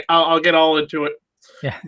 I'll get all into it. Yeah.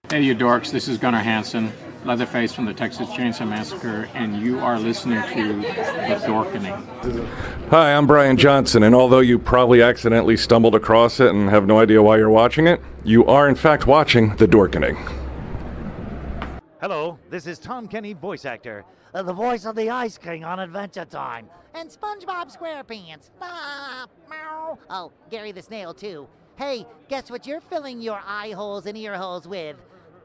Hey you dorks, this is Gunnar Hansen, Leatherface from the Texas Chainsaw Massacre, and you are listening to The Dorkening. Hi, I'm Brian Johnson, and although you probably accidentally stumbled across it and have no idea why you're watching it, you are in fact watching The Dorkening. Hello, this is Tom Kenny, voice actor, the voice of the Ice King on Adventure Time, and SpongeBob SquarePants. Meow. Oh, Gary the Snail too. Hey, guess what you're filling your eye holes and ear holes with?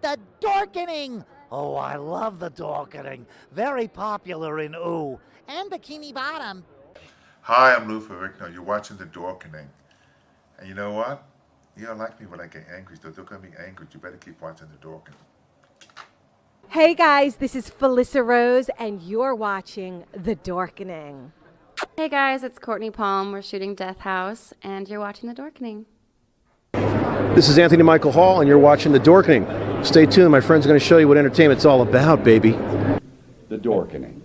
The Dorkening! Oh, I love the Dorkening. Very popular in Ooh. And Bikini Bottom. Hi, I'm Lou Ferrigno. You're watching The Dorkening. And you know what? You don't like me when I get angry, so don't get me angry. You better keep watching The Dorkening. Hey guys, this is Felissa Rose, and you're watching The Dorkening. Hey guys, it's Courtney Palm. We're shooting Death House, and you're watching The Dorkening. This is Anthony Michael Hall, and you're watching The Dorkening. Stay tuned, my friend's going to show you what entertainment's all about, baby. The Dorkening.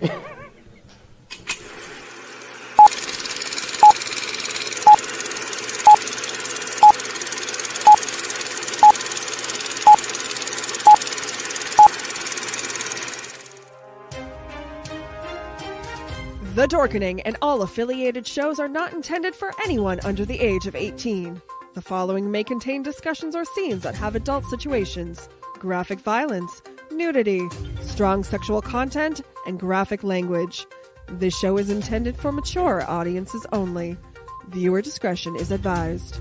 The Dorkening and all affiliated shows are not intended for anyone under the age of 18. The following may contain discussions or scenes that have adult situations, graphic violence, nudity, strong sexual content, and graphic language. This show is intended for mature audiences only. Viewer discretion is advised.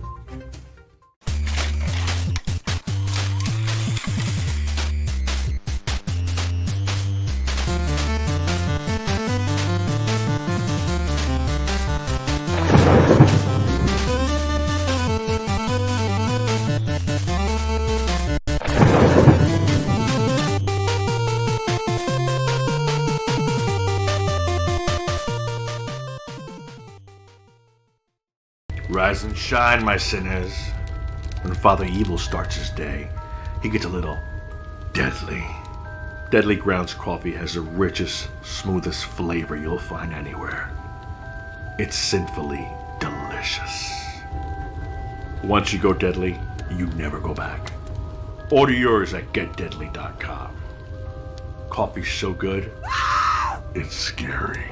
Rise and shine, my sinners. When Father Evil starts his day, he gets a little deadly. Deadly Grounds coffee has the richest, smoothest flavor you'll find anywhere. It's sinfully delicious. Once you go deadly, you never go back. Order yours at getdeadly.com. Coffee's so good, it's scary.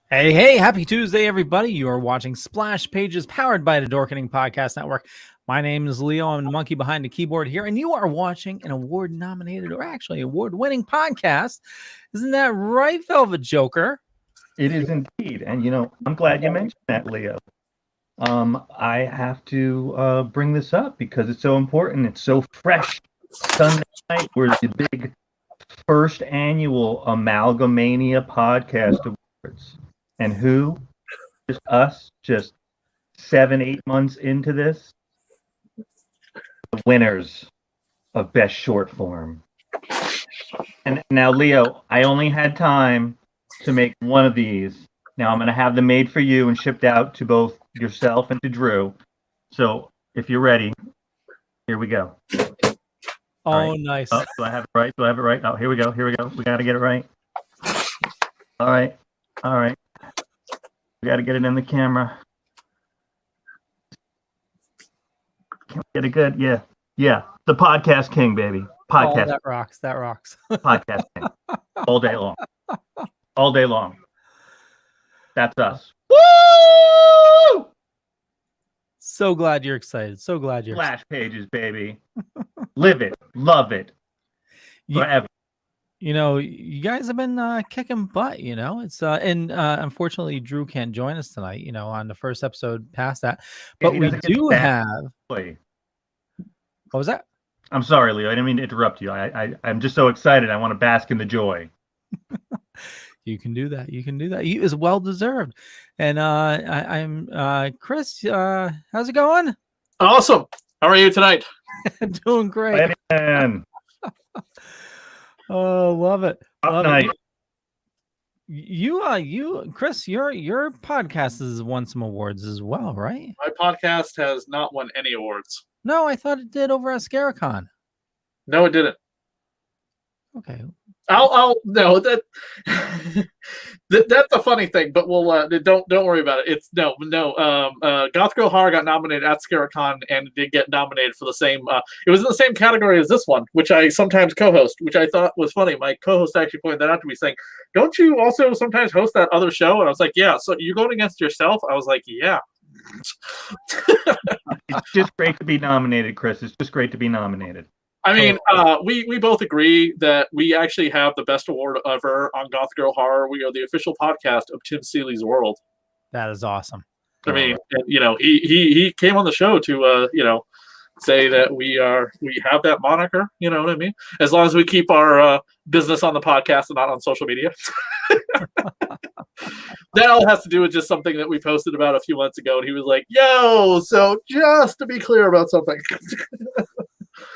Hey, happy Tuesday, everybody. You are watching Splash Pages powered by the Dorkening Podcast Network. My name is Leo. I'm the monkey behind the keyboard here, and you are watching an award-nominated, or actually award-winning podcast. Isn't that right, Velvet Joker? It is indeed. And, I'm glad you mentioned that, Leo. I have to bring this up because it's so important. It's so fresh. Sunday night was the big first annual Amalgamania Podcast Awards. And who? Just us, just 7-8 months into this. The winners of Best Short Form. And now, Leo, I only had time to make one of these. Now I'm going to have them made for you and shipped out to both yourself and to Drew. So if you're ready, here we go. Oh, right. Nice. Oh, do I have it right? Oh, here we go. We got to get it right. All right. We got to get it in the camera. Can we get it good? Yeah. The Podcast King, baby. Podcast. Oh, that rocks. Podcast King. All day long. That's us. Woo! So glad you're excited. Splash Pages, baby. Live it. Love it. Forever. You guys have been kicking butt, it's and unfortunately Drew can't join us tonight, on the first episode past that. But we do have what was that? I'm sorry, Leo. I didn't mean to interrupt you. I'm just so excited. I want to bask in the joy. You can do that. You is well deserved. And I'm Chris. How's it going? Awesome. How are you tonight? Doing great. Man. Oh, love it. Night. You, Chris, your podcast has won some awards as well, right? My podcast has not won any awards. No, I thought it did over at Scarecon. No, it didn't. Okay. I'll no that that's a funny thing, but we'll don't worry about it. It's no. Goth Girl Horror got nominated at Scarecon and did get nominated for the same. It was in the same category as this one, which I sometimes co-host, which I thought was funny. My co-host actually pointed that out to me, saying, "Don't you also sometimes host that other show?" And I was like, "Yeah." So you're going against yourself? I was like, "Yeah." It's just great to be nominated, Chris. It's just great to be nominated. I mean, we both agree that we actually have the best award ever on Goth Girl Horror. We are the official podcast of Tim Seeley's World. That is awesome. I mean, he came on the show to say that we have that moniker. You know what I mean? As long as we keep our business on the podcast and not on social media. That all has to do with just something that we posted about a few months ago, and he was like, "Yo, so just to be clear about something."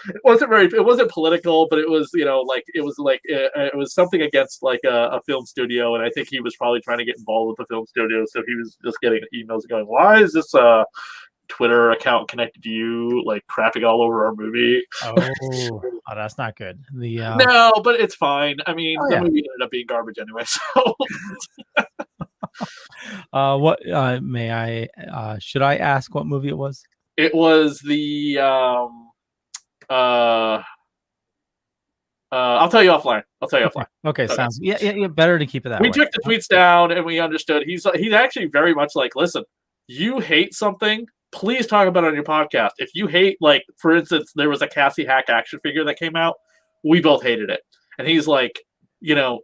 It wasn't political, but it was it was something against like a film studio, and I think he was probably trying to get involved with the film studio, so he was just getting emails going, "Why is this Twitter account connected to you, like crapping all over our movie?" Oh, that's not good. No, but it's fine. I mean, the movie ended up being garbage anyway. So, what may I? Should I ask what movie it was? It was the. I'll tell you offline. Okay, sounds yeah. Better to keep it that way. We took the tweets down and we understood. He's actually very much like, listen, you hate something, please talk about it on your podcast. If you hate, like, for instance, there was a Cassie Hack action figure that came out. We both hated it. And he's like,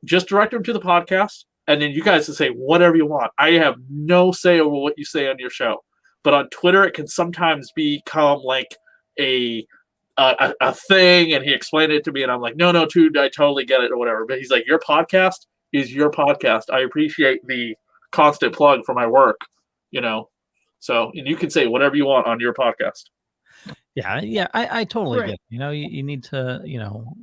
just direct them to the podcast, and then you guys can say whatever you want. I have no say over what you say on your show. But on Twitter, it can sometimes become like a thing, and he explained it to me, and I'm like, no, dude, I totally get it or whatever. But he's like, your podcast is your podcast. I appreciate the constant plug for my work, So, and you can say whatever you want on your podcast. Yeah, I totally get it. You need to,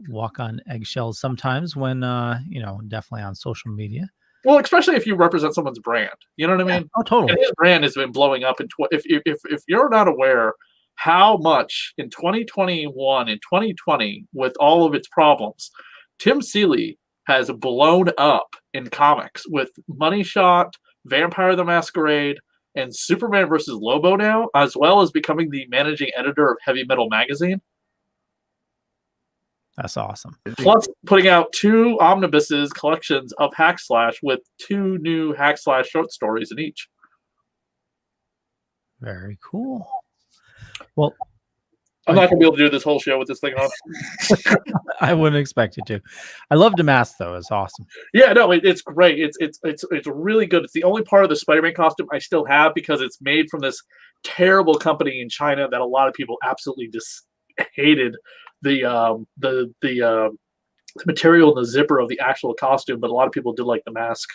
walk on eggshells sometimes when, definitely on social media. Well, especially if you represent someone's brand, you know what I mean? Oh, totally. And his brand has been blowing up. If you're not aware how much in 2021 and 2020, with all of its problems, Tim Seeley has blown up in comics with Money Shot, Vampire the Masquerade, and Superman vs. Lobo now, as well as becoming the managing editor of Heavy Metal Magazine. That's awesome. Plus, putting out 2 omnibuses collections of Hack Slash with 2 new Hack Slash short stories in each. Very cool. Well, I'm not gonna be able to do this whole show with this thing on. I wouldn't expect you to. I love the mask though; it's awesome. Yeah, no, it's great. It's really good. It's the only part of the Spider-Man costume I still have because it's made from this terrible company in China that a lot of people absolutely just hated the material and the zipper of the actual costume, but a lot of people did like the mask.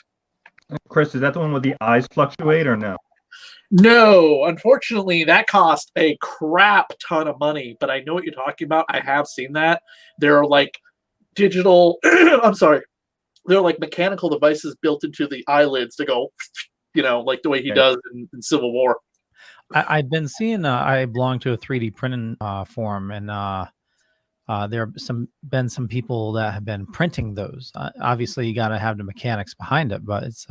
Chris, is that the one with the eyes fluctuate or no? No, unfortunately, that cost a crap ton of money, but I know what you're talking about. I have seen that. There are like digital, I'm sorry, there are like mechanical devices built into the eyelids to go, like the way he does in Civil War. I've been seeing, I belong to a 3D printing forum, and there have been some people that have been printing those. Obviously, you got to have the mechanics behind it, but it's,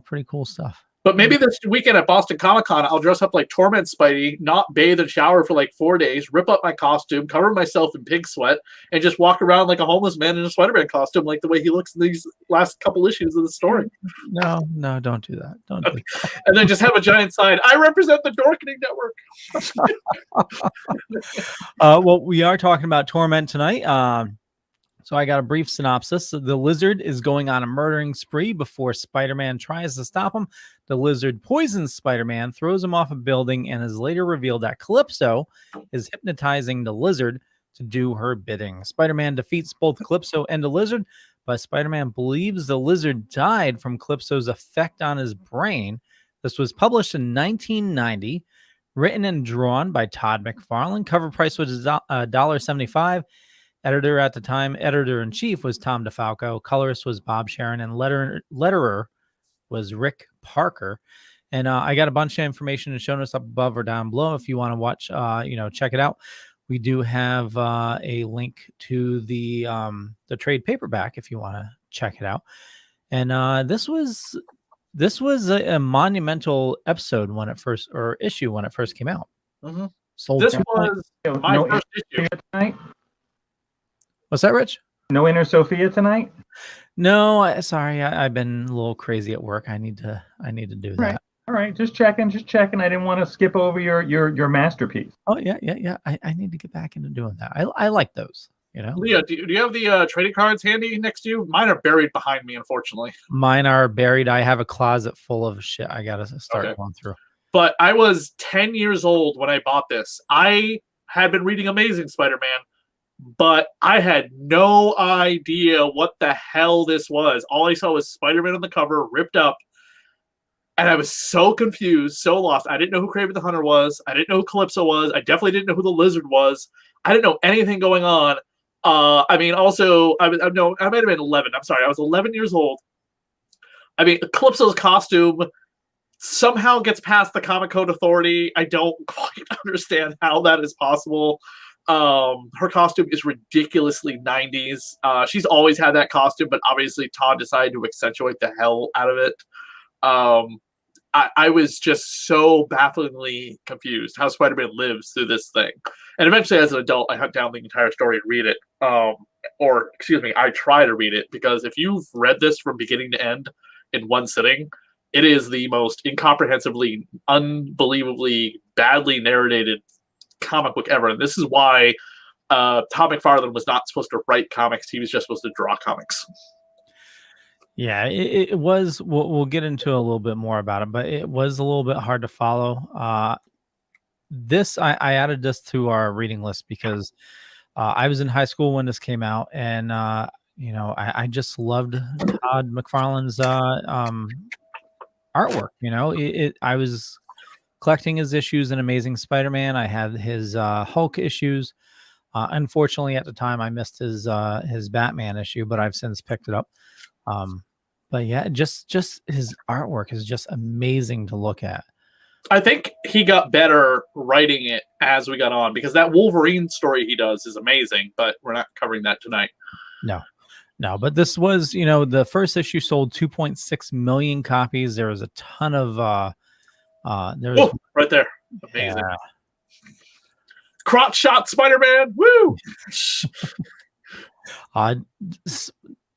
pretty cool stuff. But maybe this weekend at Boston Comic Con, I'll dress up like Torment Spidey, not bathe and shower for like 4 days, rip up my costume, cover myself in pig sweat, and just walk around like a homeless man in a Spider-Man costume, like the way he looks in these last couple issues of the story. No, don't do that. Don't do that. And then just have a giant sign, I represent the Dorkening Network. Well, we are talking about Torment tonight. So I got a brief synopsis. The Lizard is going on a murdering spree before Spider-Man tries to stop him. The Lizard poisons Spider-Man, throws him off a building, and is later revealed that Calypso is hypnotizing the Lizard to do her bidding. Spider-Man defeats both Calypso and the Lizard, but Spider-Man believes the Lizard died from Calypso's effect on his brain. This was published in 1990, written and drawn by Todd McFarlane. Cover price was $1.75. Editor at the time, editor-in-chief was Tom Defalco. Colorist was Bob Sharen, and letterer was Rick Parker. And I got a bunch of information in the show notes up above or down below if you want to watch, check it out. We do have a link to the trade paperback if you want to check it out. And this was a monumental episode when it first, or issue when it first came out. Mm-hmm. Sold this was my first issue. Tonight? What's that, Rich? No Inner Sophia tonight? No, sorry, I've been a little crazy at work. I need to do that. All right, just checking. I didn't want to skip over your masterpiece. Oh yeah. I need to get back into doing that. I like those. Leah, do you have the trading cards handy next to you? Mine are buried behind me, unfortunately. Mine are buried. I have a closet full of shit I gotta start going through. But I was 10 years old when I bought this. I had been reading Amazing Spider-Man, but I had no idea what the hell this was. All I saw was Spider-Man on the cover, ripped up, and I was so confused, so lost. I didn't know who Kraven the Hunter was. I didn't know who Calypso was. I definitely didn't know who the Lizard was. I didn't know anything going on. I might have been 11. I'm sorry, I was 11 years old. I mean, Calypso's costume somehow gets past the Comic Code Authority. I don't quite understand how that is possible. Her costume is ridiculously 90s. She's always had that costume, but obviously Todd decided to accentuate the hell out of it. I was just so bafflingly confused how Spider-Man lives through this thing. And eventually, as an adult, I hunt down the entire story and read it. I try to read it, because if you've read this from beginning to end in one sitting, it is the most incomprehensibly, unbelievably badly narrated comic book ever. And this is why Todd McFarlane was not supposed to write comics. He was just supposed to draw comics. Yeah, it was. We'll get into a little bit more about it, but it was a little bit hard to follow. I added this to our reading list because I was in high school when this came out, and I just loved Todd McFarlane's artwork. I was collecting his issues in Amazing Spider-Man. I had his Hulk issues. Unfortunately, at the time, I missed his Batman issue, but I've since picked it up. But yeah, just his artwork is just amazing to look at. I think he got better writing it as we got on, because that Wolverine story he does is amazing, but we're not covering that tonight. No, but this was, the first issue sold 2.6 million copies. There was a ton of right there. Amazing. crotch shot Spider-Man. Woo!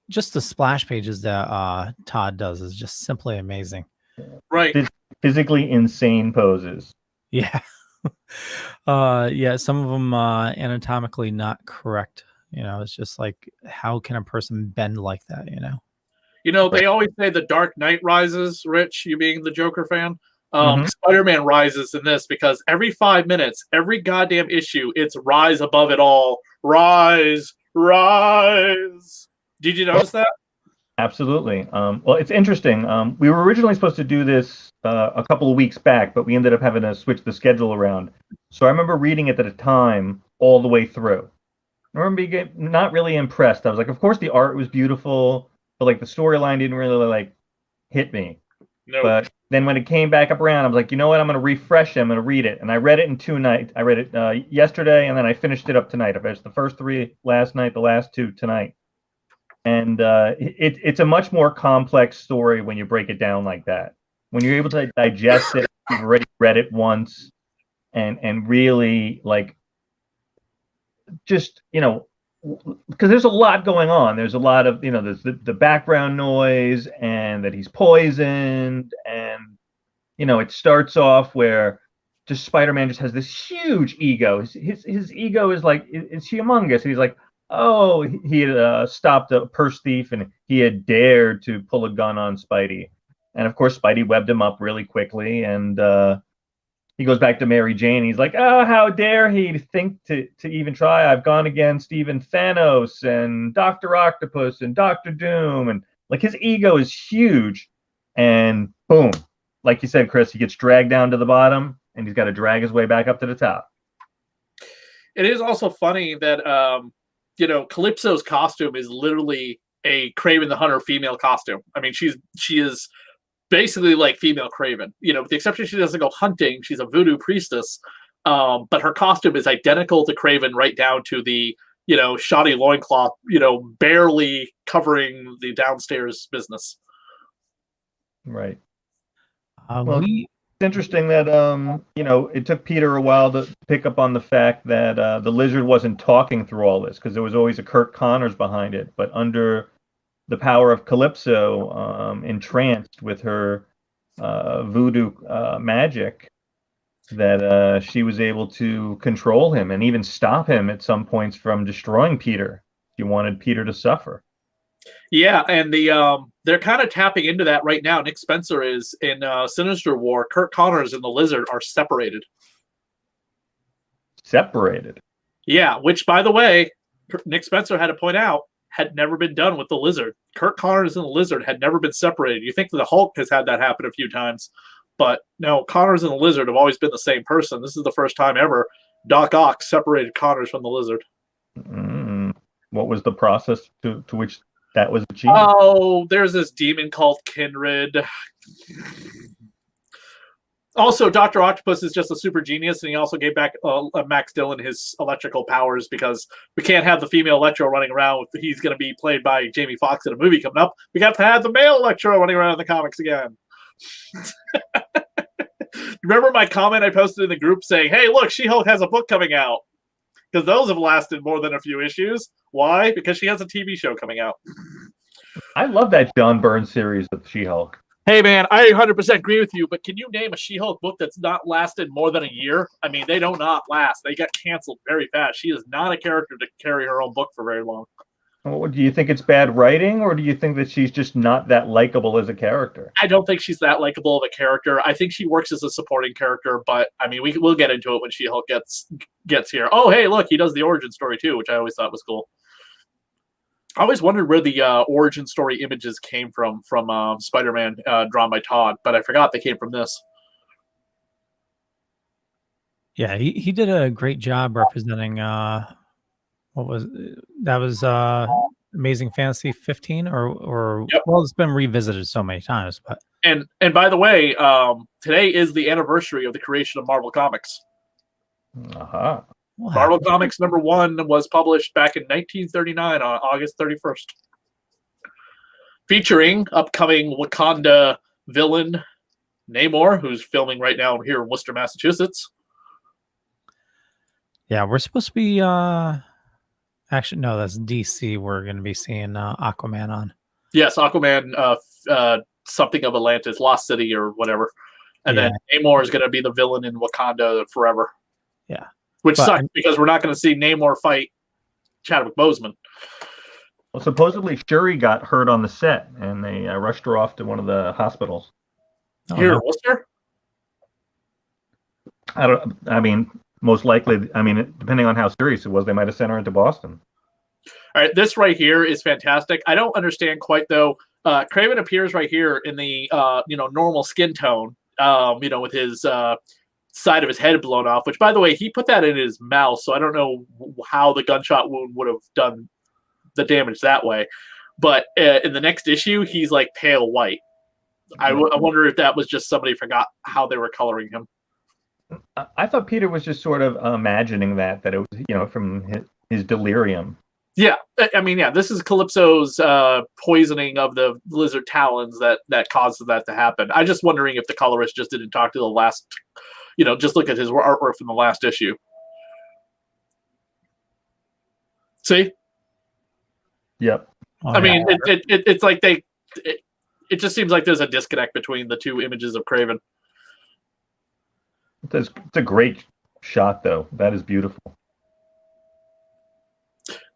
Just the splash pages that Todd does is just simply amazing. Right. Physically insane poses. Yeah. Yeah, some of them anatomically not correct. It's just like, how can a person bend like that, They always say the Dark Knight rises, Rich, you being the Joker fan. Mhm. Spider-Man rises in this because every 5 minutes, every goddamn issue, it's rise above it all. Rise, rise. Did you notice that? Absolutely. Well, it's interesting. We were originally supposed to do this a couple of weeks back, but we ended up having to switch the schedule around. So I remember reading it at a time all the way through. I remember being not really impressed. I was like, of course the art was beautiful, but like the storyline didn't really like hit me. No. But then when it came back up around, I was like, you know what? I'm going to refresh it. I'm going to read it. And I read it in 2 nights. I read it yesterday, and then I finished it up tonight. I finished the first 3 last night, the last 2 tonight. And it's a much more complex story when you break it down like that. When you're able to digest it, you've already read it once, and really like just because there's a lot going on. There's a lot of there's the background noise and that he's poisoned, and it starts off where just Spider-Man just has this huge ego. His ego is like it's humongous. He's like, oh, he had stopped a purse thief and he had dared to pull a gun on Spidey. And of course, Spidey webbed him up really quickly. And he goes back to Mary Jane. He's like, oh, how dare he think to even try? I've gone against even Thanos and Dr. Octopus and Dr. Doom. And like his ego is huge. And boom, like you said, Chris, he gets dragged down to the bottom and he's got to drag his way back up to the top. It is also funny that Calypso's costume is literally a Kraven the Hunter female costume. I mean, she is basically like female Kraven, with the exception she doesn't go hunting. She's a voodoo priestess, but her costume is identical to Kraven right down to the, shoddy loincloth, barely covering the downstairs business. Right. Well, it's interesting that it took Peter a while to pick up on the fact that the Lizard wasn't talking through all this, because there was always a Kurt Connors behind it. But under the power of Calypso, entranced with her voodoo magic, that she was able to control him and even stop him at some points from destroying Peter. She wanted Peter to suffer. Yeah, and they're kind of tapping into that right now. Nick Spencer is in Sinister War. Kurt Connors and the Lizard are separated. Separated? Yeah, which, by the way, Nick Spencer had to point out, had never been done with the Lizard. Kurt Connors and the Lizard had never been separated. You think that the Hulk has had that happen a few times, but no, Connors and the Lizard have always been the same person. This is the first time ever Doc Ock separated Connors from the Lizard. What was the process to which that was achieved? Oh, there's this demon called Kindred. Also, Dr. Octopus is just a super genius, and he also gave back Max Dillon his electrical powers, because we can't have the female Electro running around. He's going to be played by Jamie Foxx in a movie coming up. We got to have the male Electro running around in the comics again. Remember my comment I posted in the group saying, hey, look, She-Hulk has a book coming out? Because those have lasted more than a few issues. Why? Because she has a TV show coming out. I love that John Byrne series of She-Hulk. Hey, man, I 100% agree with you, but can you name a She-Hulk book that's not lasted more than a year? I mean, they do not last. They got canceled very fast. She is not a character to carry her own book for very long. Well, do you think it's bad writing, or do you think that she's just not that likable as a character? I don't think she's that likable of a character. I think she works as a supporting character, but, I mean, we'll get into it when She-Hulk gets here. Oh, hey, look, he does the origin story, too, which I always thought was cool. I always wondered where the origin story images came from Spider-Man drawn by Todd, but I forgot they came from this. Yeah, he did a great job representing what was that was Amazing Fantasy 15 or yep. Well, it's been revisited so many times, but and by the way, today is the anniversary of the creation of Marvel Comics. Uh-huh. Wow. Marvel Comics #1 was published back in 1939 on August 31st. Featuring upcoming Wakanda villain Namor, who's filming right now here in Worcester, Massachusetts. Yeah, we're supposed to be. Actually, no, that's DC. We're going to be seeing Aquaman on. Yes, Aquaman, something of Atlantis, Lost City, or whatever. And then Namor is going to be the villain in Wakanda forever. Yeah. Which sucks because we're not going to see Namor fight Chadwick Boseman. Well, supposedly Shuri got hurt on the set, and they rushed her off to one of the hospitals. Here in Worcester? I mean, most likely. I mean, depending on how serious it was, they might have sent her into Boston. All right, this right here is fantastic. I don't understand quite though. Kraven appears right here in the normal skin tone, with his side of his head blown off. Which, by the way, he put that in his mouth, so I don't know how the gunshot wound would have done the damage that way. But in the next issue, he's like pale white. I wonder if that was just somebody forgot how they were coloring him. I thought Peter was just sort of imagining that it was, from his delirium. Yeah, I mean, this is Calypso's poisoning of the lizard talons that causes that to happen. I'm just wondering if the colorist just didn't talk to the last, just look at his artwork from the last issue. See? Yep. I mean, it's like it just seems like there's a disconnect between the two images of Kraven. It's a great shot, though. That is beautiful.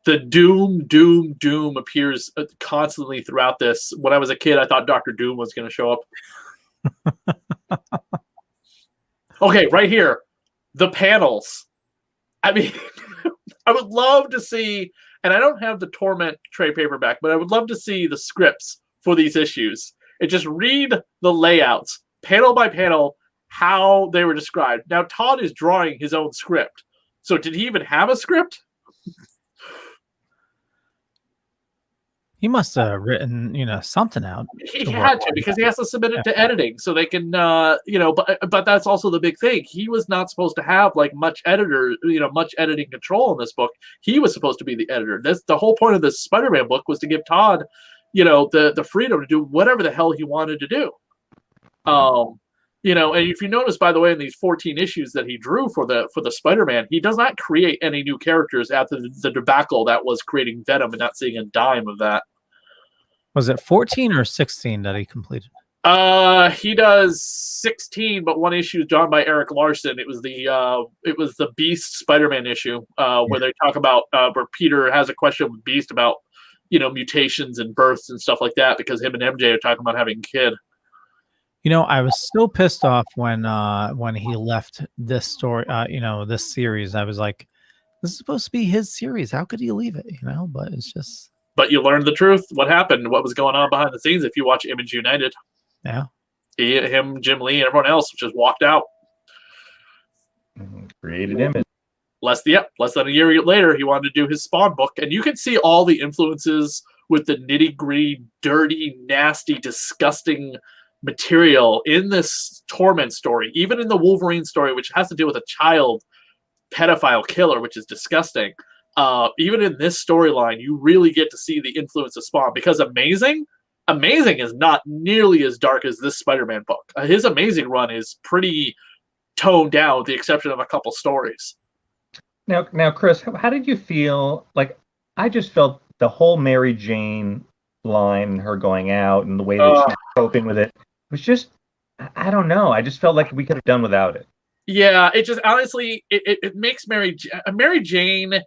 The Doom appears constantly throughout this. When I was a kid, I thought Dr. Doom was going to show up. Okay, right here. The panels. I mean, I would love to see, and I don't have the Torment trade paperback, but I would love to see the scripts for these issues and just read the layouts, panel by panel, how they were described. Now, Todd is drawing his own script. So did he even have a script? He must have written, something out. He had to, because he has to submit it to editing so they can, but that's also the big thing. He was not supposed to have like much editing control in this book. He was supposed to be the editor. That's the whole point of this Spider-Man book, was to give Todd, the freedom to do whatever the hell he wanted to do. And if you notice, by the way, in these 14 issues that he drew for the Spider-Man, he does not create any new characters after the debacle that was creating Venom and not seeing a dime of that. Was it 14 or 16 that he completed? He does 16, but one issue drawn by Eric Larson. It was the Beast Spider-Man issue, where they talk about where Peter has a question with Beast about mutations and births and stuff like that, because him and MJ are talking about having a kid. I was so pissed off when he left this story, this series. I was like, this is supposed to be his series. How could he leave it? But it's just. But you learned the truth. What happened? What was going on behind the scenes? If you watch Image United, yeah, him, Jim Lee, and everyone else just walked out. Created Image. Less than a year later, he wanted to do his Spawn book, and you can see all the influences with the nitty-gritty, dirty, nasty, disgusting material in this Torment story, even in the Wolverine story, which has to do with a child pedophile killer, which is disgusting. Even in this storyline, you really get to see the influence of Spawn, because Amazing is not nearly as dark as this Spider-Man book. His Amazing run is pretty toned down, with the exception of a couple stories. Now, Chris, how did you feel? Like, I just felt the whole Mary Jane line, her going out, and the way that she's coping with it was just, I don't know. I just felt like we could have done without it. Yeah, it just, honestly, it makes Mary Jane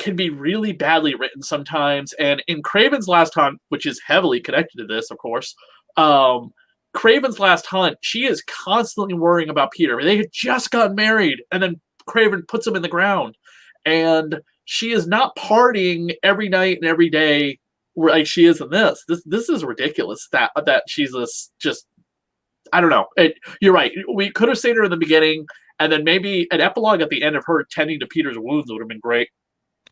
can be really badly written sometimes. And in Kraven's Last Hunt, which is heavily connected to this, of course, Kraven's Last Hunt, she is constantly worrying about Peter. They had just gotten married, and then Kraven puts him in the ground. And she is not partying every night and every day like she is in this. This is ridiculous that she's this just, I don't know. You're right. We could have seen her in the beginning, and then maybe an epilogue at the end of her tending to Peter's wounds would have been great.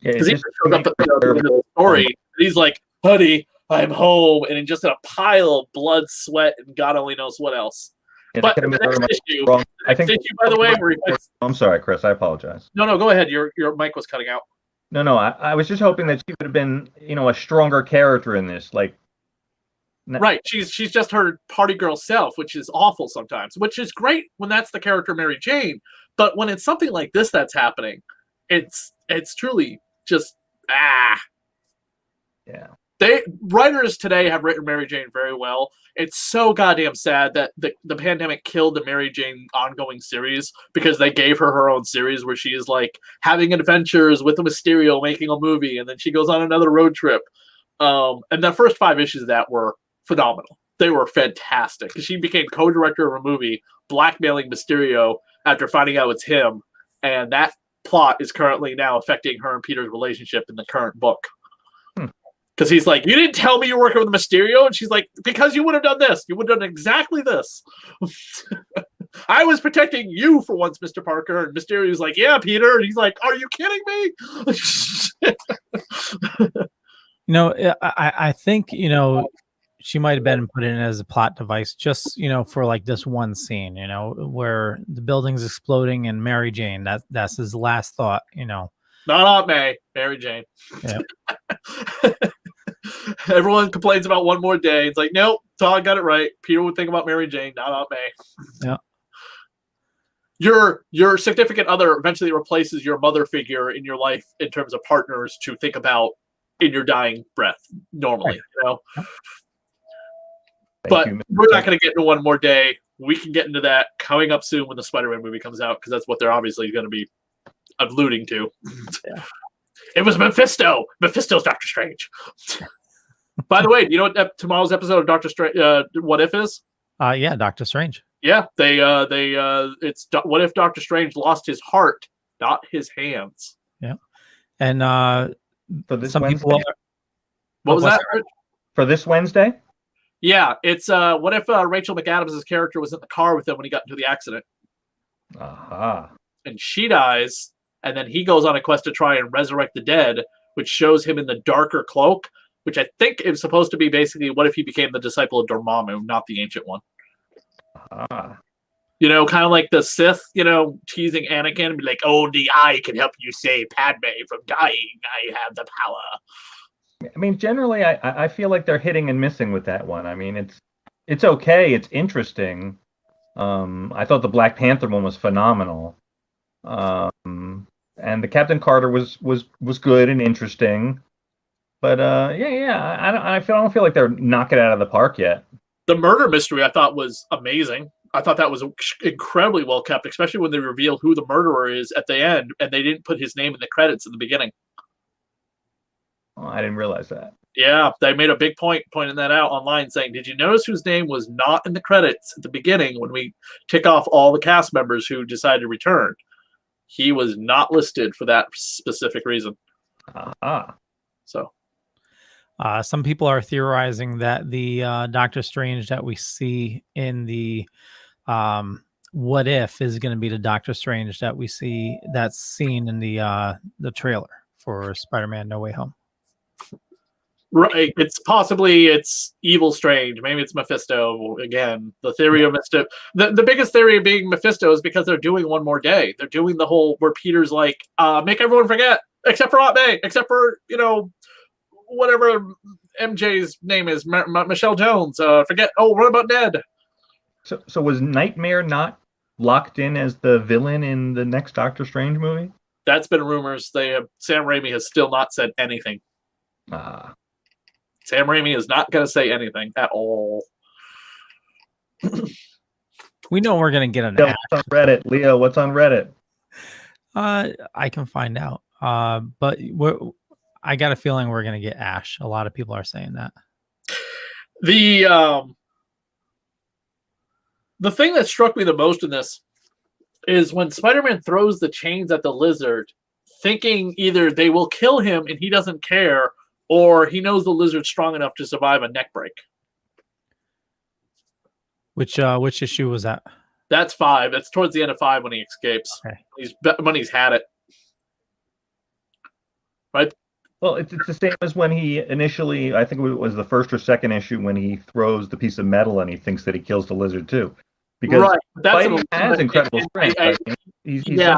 Because he showed up at the end of the story, and he's like, "Honey, I'm home," and in just a pile of blood, sweat, and God only knows what else. Yeah, but the next issue, by the way, I'm sorry, Chris. I apologize. No, go ahead. Your mic was cutting out. No, I was just hoping that she would have been, a stronger character in this. Like, Right. She's just her party girl self, which is awful sometimes, which is great when that's the character Mary Jane. But when it's something like this that's happening, it's truly just Yeah. Writers today have written Mary Jane very well. It's so goddamn sad that the pandemic killed the Mary Jane ongoing series because they gave her own series where she is like having adventures with a Mysterio making a movie, and then she goes on another road trip. And the first 5 issues of that were phenomenal. They were fantastic. She became co-director of a movie blackmailing Mysterio after finding out it's him, and that plot is currently now affecting her and Peter's relationship in the current book. Because he's like, you didn't tell me you were working with Mysterio, and she's like, because you would have done this. You would have done exactly this. I was protecting you for once, Mr. Parker. And Mysterio's like, yeah, Peter. And he's like, are you kidding me? I think, she might have been put in as a plot device just, for like this one scene, where the building's exploding and Mary Jane, that's his last thought, Not Aunt May, Mary Jane. Yeah. Everyone complains about One More Day. It's like, nope, Todd got it right. Peter would think about Mary Jane, not Aunt May. Yeah. Your significant other eventually replaces your mother figure in your life in terms of partners to think about in your dying breath normally, But we're not going to get into One More Day. We can get into that coming up soon when the Spider-Man movie comes out, because that's what they're obviously going to be alluding to. Yeah. It was Mephisto. Mephisto's Doctor Strange. By the way, you know what tomorrow's episode of Doctor Strange What If is? Yeah, Doctor Strange. Yeah, it's what if Doctor Strange lost his heart, not his hands. Yeah. And for this some Wednesday? people what was that? For this Wednesday? Yeah, it's what if Rachel McAdams' character was in the car with him when he got into the accident? Aha. And she dies, and then he goes on a quest to try and resurrect the dead, which shows him in the darker cloak, which I think is supposed to be basically what if he became the disciple of Dormammu, not the ancient one. Ah. Kind of like the Sith, teasing Anakin and be like, only I can help you save Padme from dying. I have the power. I mean, generally, I feel like they're hitting and missing with that one. I mean, it's okay. It's interesting. I thought the Black Panther one was phenomenal. And the Captain Carter was good and interesting. But I don't feel like they're knocking it out of the park yet. The murder mystery I thought was amazing. I thought that was incredibly well kept, especially when they revealed who the murderer is at the end, and they didn't put his name in the credits in the beginning. Oh, I didn't realize that. Yeah, they made a big point pointing that out online, saying, did you notice whose name was not in the credits at the beginning when we tick off all the cast members who decided to return? He was not listed for that specific reason. So. Some people are theorizing that the Doctor Strange that we see in the What If is going to be the Doctor Strange that we see that's seen in the trailer for Spider-Man No Way Home. Right, it's Evil Strange. Maybe it's Mephisto again. The theory of Mephisto. The biggest theory of being Mephisto is because they're doing One More Day. They're doing the whole where Peter's like, make everyone forget except for Aunt May, except for whatever MJ's name is, Michelle Jones. Forget. Oh, what about Ned? So was Nightmare not locked in as the villain in the next Doctor Strange movie? That's been rumors. Sam Raimi has still not said anything. Sam Raimi is not going to say anything at all. We know we're going to get an What's on Reddit, Leo? What's on Reddit? I can find out. But I got a feeling we're going to get Ash. A lot of people are saying that. The thing that struck me the most in this is when Spider-Man throws the chains at the lizard, thinking either they will kill him and he doesn't care, or he knows the lizard's strong enough to survive a neck break. Which issue was that? That's 5. That's towards the end of 5 when he escapes. Okay. When he's had it. Right? Well, it's the same as when he initially, I think it was the first or second issue, when he throws the piece of metal and he thinks that he kills the lizard too. Because Spidey has incredible strength. I can't figure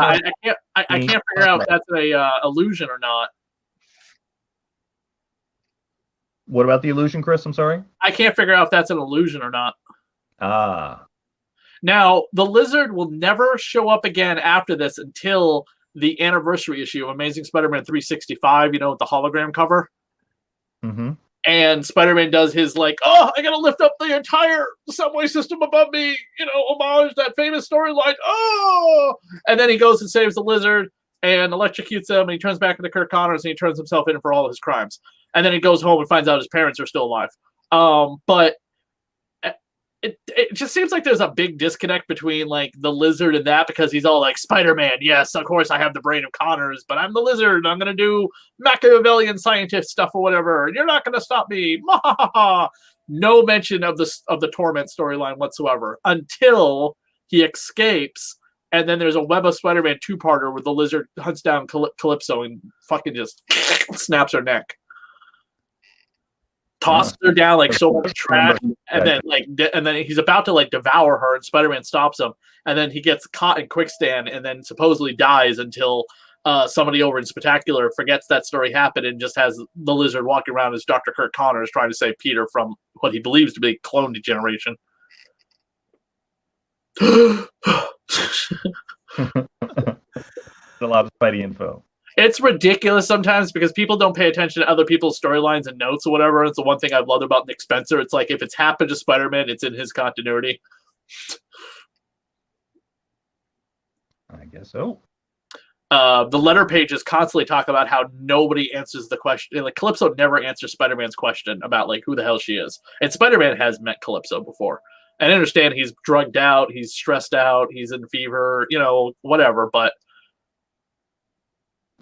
out if that's a illusion or not. What about the illusion, Chris? I'm sorry. I can't figure out if that's an illusion or not. Ah. Now, the Lizard will never show up again after this until the anniversary issue of Amazing Spider-Man 365, with the hologram cover. Mm-hmm. And Spider-Man does his I gotta lift up the entire subway system above me, homage that famous storyline. Oh! And then he goes and saves the Lizard and electrocutes him, and he turns back into Kirk Connors, and he turns himself in for all of his crimes. And then he goes home and finds out his parents are still alive. But it just seems like there's a big disconnect between the Lizard and that, because he's all like, Spider-Man, yes, of course I have the brain of Connors, but I'm the Lizard. I'm gonna do Machiavellian scientist stuff or whatever, and you're not gonna stop me. No mention of the Torment storyline whatsoever until he escapes, and then there's a Web of Spider-Man 2-parter where the Lizard hunts down Calypso and fucking just snaps her neck. Tosses her down like so much trash, and then he's about to devour her, and Spider-Man stops him, and then he gets caught in quicksand, and then supposedly dies until somebody over in Spectacular forgets that story happened and just has the Lizard walking around as Dr. Kirk Connors trying to save Peter from what he believes to be clone degeneration. There's a lot of Spidey info. It's ridiculous sometimes because people don't pay attention to other people's storylines and notes or whatever. It's the one thing I've loved about Nick Spencer. It's like if it's happened to Spider-Man, it's in his continuity. I guess so. The letter pages constantly talk about how nobody answers the question. Calypso never answers Spider-Man's question about who the hell she is. And Spider-Man has met Calypso before. And I understand he's drugged out, he's stressed out, he's in fever, whatever, but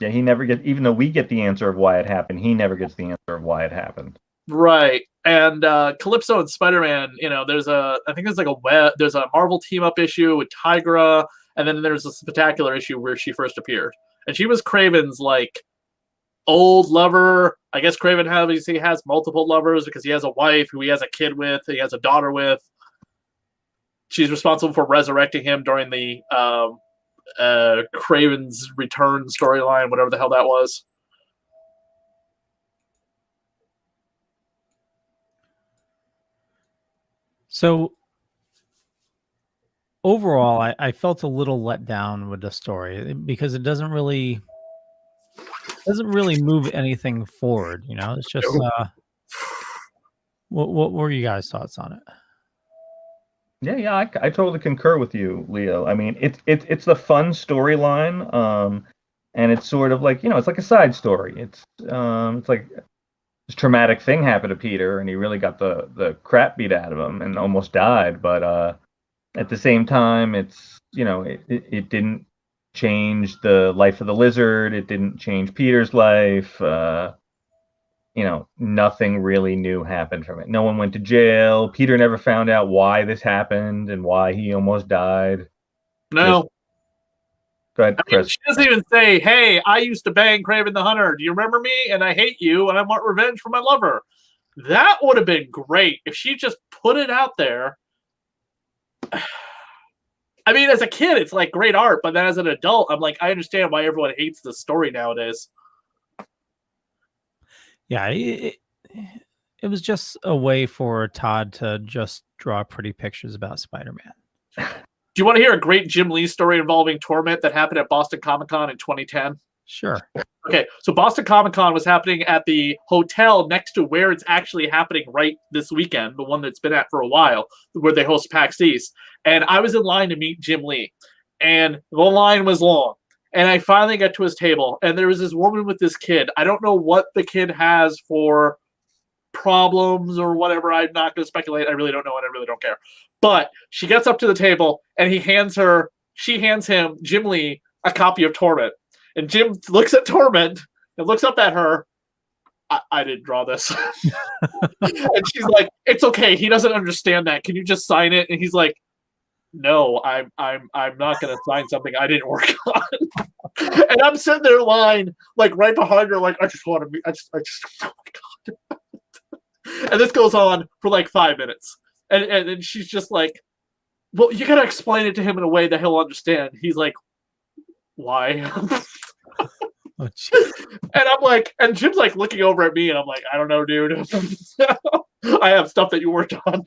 yeah, he never gets, even though we get the answer of why it happened, he never gets the answer of why it happened. Right. And Calypso and Spider-Man, there's a Marvel team-up issue with Tigra, and then there's a Spectacular issue where she first appeared. And she was Craven's, old lover. I guess Craven obviously has multiple lovers because he has a wife who he has a kid with, he has a daughter with. She's responsible for resurrecting him during the Craven's Return storyline, whatever the hell that was. So overall, I felt a little let down with the story because it doesn't really move anything forward. It's just what were you guys' thoughts on it? Yeah, I totally concur with you, Leo. I mean, it's the fun storyline, and it's sort of it's like a side story. It's like this traumatic thing happened to Peter, and he really got the crap beat out of him and almost died. But at the same time, it's it didn't change the life of the Lizard. It didn't change Peter's life. Nothing really new happened from it. No one went to jail. Peter never found out why this happened and why he almost died. No. Go ahead, Chris. She doesn't even say, hey, I used to bang Craven the Hunter. Do you remember me? And I hate you, and I want revenge for my lover. That would have been great if she just put it out there. I mean, as a kid, it's great art, but then as an adult, I'm I understand why everyone hates this story nowadays. Yeah, it was just a way for Todd to just draw pretty pictures about Spider-Man. Do you want to hear a great Jim Lee story involving Torment that happened at Boston Comic-Con in 2010? Sure. Okay, so Boston Comic-Con was happening at the hotel next to where it's actually happening right this weekend, the one that's been at for a while, where they host PAX East. And I was in line to meet Jim Lee, and the line was long. And I finally got to his table, and there was this woman with this kid. I don't know what the kid has for problems or whatever. I'm not going to speculate. I really don't know, and I really don't care. But she gets up to the table, and she hands him, Jim Lee, a copy of Torment. And Jim looks at Torment and looks up at her. I didn't draw this. And she's like, it's okay. He doesn't understand that. Can you just sign it? And he's like, no, I'm not gonna sign something I didn't work on. And I'm sitting there in line, right behind her, I just want to be, I just oh my god. And this goes on for 5 minutes. And then she's just like, well, you gotta explain it to him in a way that he'll understand. He's like, why? Oh, jeez. And I'm like, and Jim's like looking over at me, and I'm like, I don't know, dude. I have stuff that you worked on.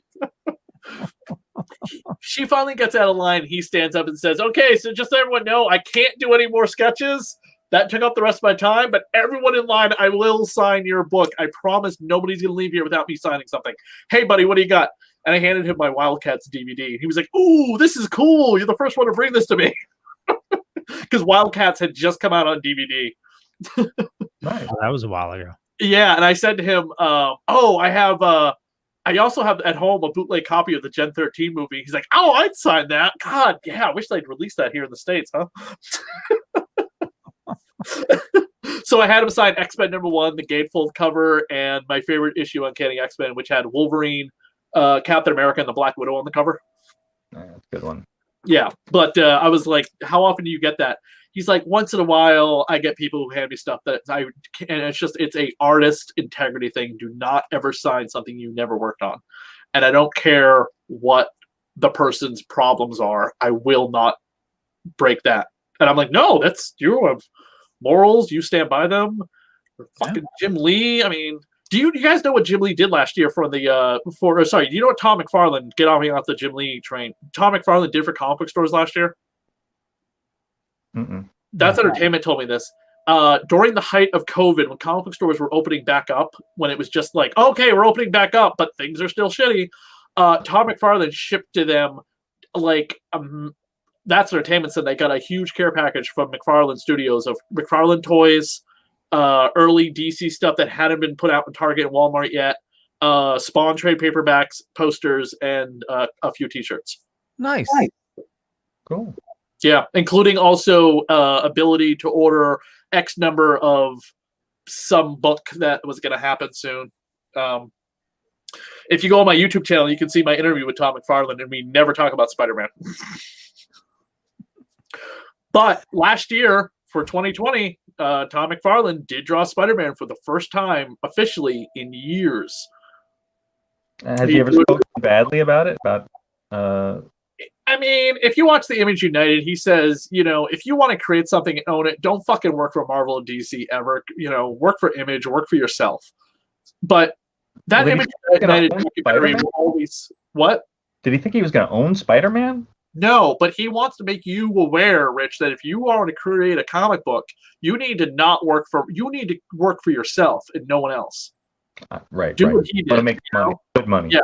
She finally gets out of line. He stands up and says, okay, so just so everyone know, I can't do any more sketches. That took up the rest of my time, but everyone in line, I will sign your book. I promise nobody's going to leave here without me signing something. Hey, buddy, what do you got? And I handed him my Wildcats DVD. He was like, ooh, this is cool. You're the first one to bring this to me. Because Wildcats had just come out on DVD. Nice. That was a while ago. Yeah, and I said to him, I also have at home a bootleg copy of the Gen 13 movie. He's like, oh, I'd sign that. God, yeah, I wish they'd release that here in the States, huh? So I had him sign X-Men #1, the gatefold cover, and my favorite issue on Uncanny X-Men, which had Wolverine, Captain America, and the Black Widow on the cover. That's a good one. Yeah, but I was like, how often do you get that? He's like, once in a while, I get people who hand me stuff and it's a artist integrity thing. Do not ever sign something you never worked on. And I don't care what the person's problems are. I will not break that. And I'm like, no, you have morals. You stand by them. Fucking Jim Lee. I mean, do you guys know what Jim Lee did last year do you know what Todd McFarlane, get off me off the Jim Lee train, Todd McFarlane did for comic book stores last year? Mm-mm. That's Entertainment told me this. During the height of COVID, when comic book stores were opening back up, when it was just like, okay, we're opening back up, but things are still shitty, Todd McFarlane shipped to them That's Entertainment said they got a huge care package from McFarlane Studios of McFarlane toys, early DC stuff that hadn't been put out in Target and Walmart yet, Spawn trade paperbacks, posters, and a few T-shirts. Nice. Cool. Yeah, including also ability to order X number of some book that was going to happen soon. If you go on my YouTube channel, you can see my interview with Todd McFarlane, and we never talk about Spider-Man. But last year, for 2020, Todd McFarlane did draw Spider-Man for the first time officially in years. Has he ever spoken badly about it? I mean, if you watch the Image United, he says, if you want to create something and own it, don't fucking work for Marvel and DC ever. Work for Image, work for yourself. But that Image United documentary will always... What? Did he think he was going to own Spider-Man? No, but he wants to make you aware, Rich, that if you want to create a comic book, you need to work for yourself and no one else. Right. Do what he did. Want to make money, good money. Yeah.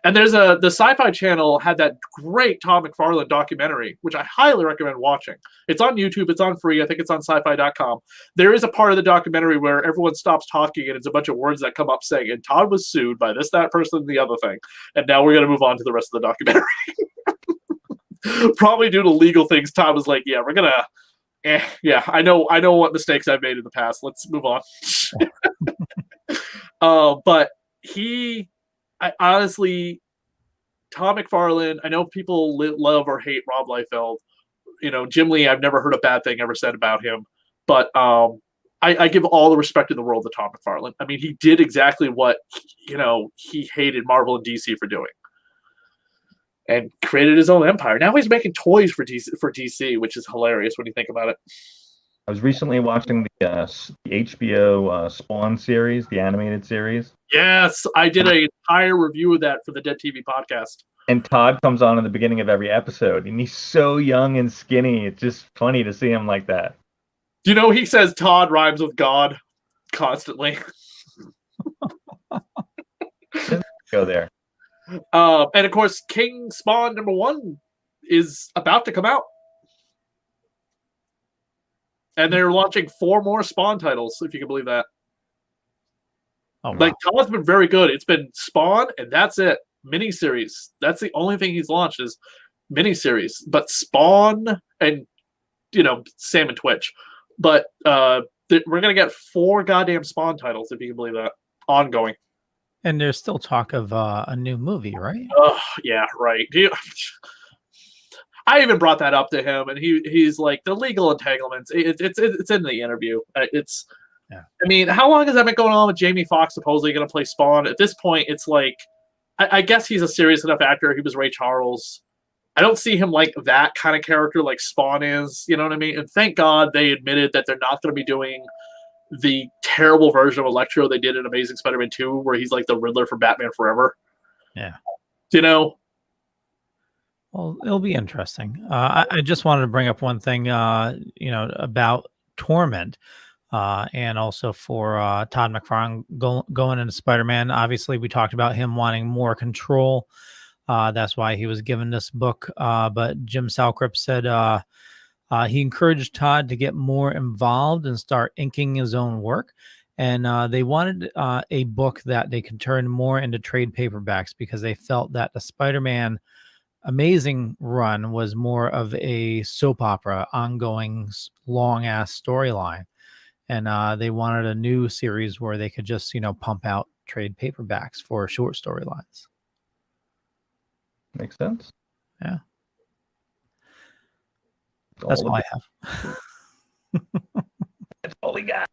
And there's the Sci-Fi Channel had that great Todd McFarlane documentary, which I highly recommend watching. It's on YouTube. It's on free. I think it's on sci-fi.com. There is a part of the documentary where everyone stops talking and it's a bunch of words that come up saying, and Todd was sued by this, that person, and the other thing. And now we're going to move on to the rest of the documentary. Probably due to legal things, Todd was like, yeah, we're going to... I know what mistakes I've made in the past. Let's move on. But I honestly, Todd McFarlane, I know people love or hate Rob Liefeld. Jim Lee, I've never heard a bad thing ever said about him. But I give all the respect in the world to Todd McFarlane. I mean, he did exactly what, he hated Marvel and DC for doing. And created his own empire. Now he's making toys for DC, which is hilarious when you think about it. I was recently watching the HBO Spawn series, the animated series. Yes, I did an entire review of that for the Dead TV podcast. And Todd comes on in the beginning of every episode, and he's so young and skinny. It's just funny to see him like that. He says Todd rhymes with God constantly. Go there. And of course, King Spawn #1 is about to come out. And they're launching 4 more Spawn titles, if you can believe that. Oh, wow. Todd's been very good. It's been Spawn, and that's it. Miniseries. That's the only thing he's launched is miniseries. But Spawn and, Sam and Twitch. But we're going to get 4 goddamn Spawn titles, if you can believe that. Ongoing. And there's still talk of a new movie, right? Oh, yeah, right. I even brought that up to him, and he's like, the legal entanglements. It's in the interview. I mean, how long has that been going on with Jamie Foxx supposedly going to play Spawn? At this point, it's like, I guess he's a serious enough actor. He was Ray Charles. I don't see him like that kind of character like Spawn is. You know what I mean? And thank God they admitted that they're not going to be doing the terrible version of Electro they did in Amazing Spider-Man 2, where he's like the Riddler for Batman Forever. Yeah. You know? Well, it'll be interesting. I just wanted to bring up one thing, about Torment, and also for Todd McFarlane going into Spider-Man. Obviously, we talked about him wanting more control. That's why he was given this book. But Jim Salkrip said he encouraged Todd to get more involved and start inking his own work. And they wanted a book that they could turn more into trade paperbacks because they felt that the Spider-Man Amazing run was more of a soap opera, ongoing, long-ass storyline. And they wanted a new series where they could just, pump out trade paperbacks for short storylines. Makes sense. Yeah. That's all I have. That's all we got.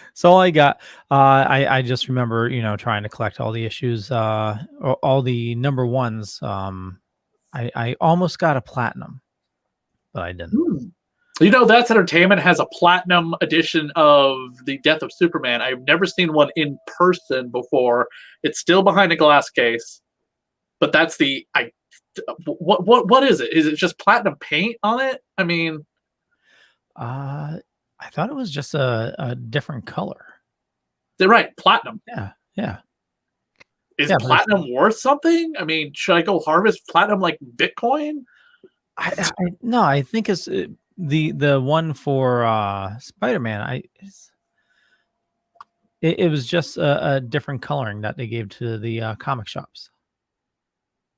That's all I got. I just remember, trying to collect all the issues, all the number ones. I almost got a platinum, but I didn't. That's Entertainment has a platinum edition of The Death of Superman. I've never seen one in person before. It's still behind a glass case, but that's what is it? Is it just platinum paint on it? I mean, I thought it was just a different color. They're right, platinum. Yeah. Is platinum worth something? I mean, should I go harvest platinum like Bitcoin? No, I think it's the one for Spider-Man. It was just a different coloring that they gave to the comic shops.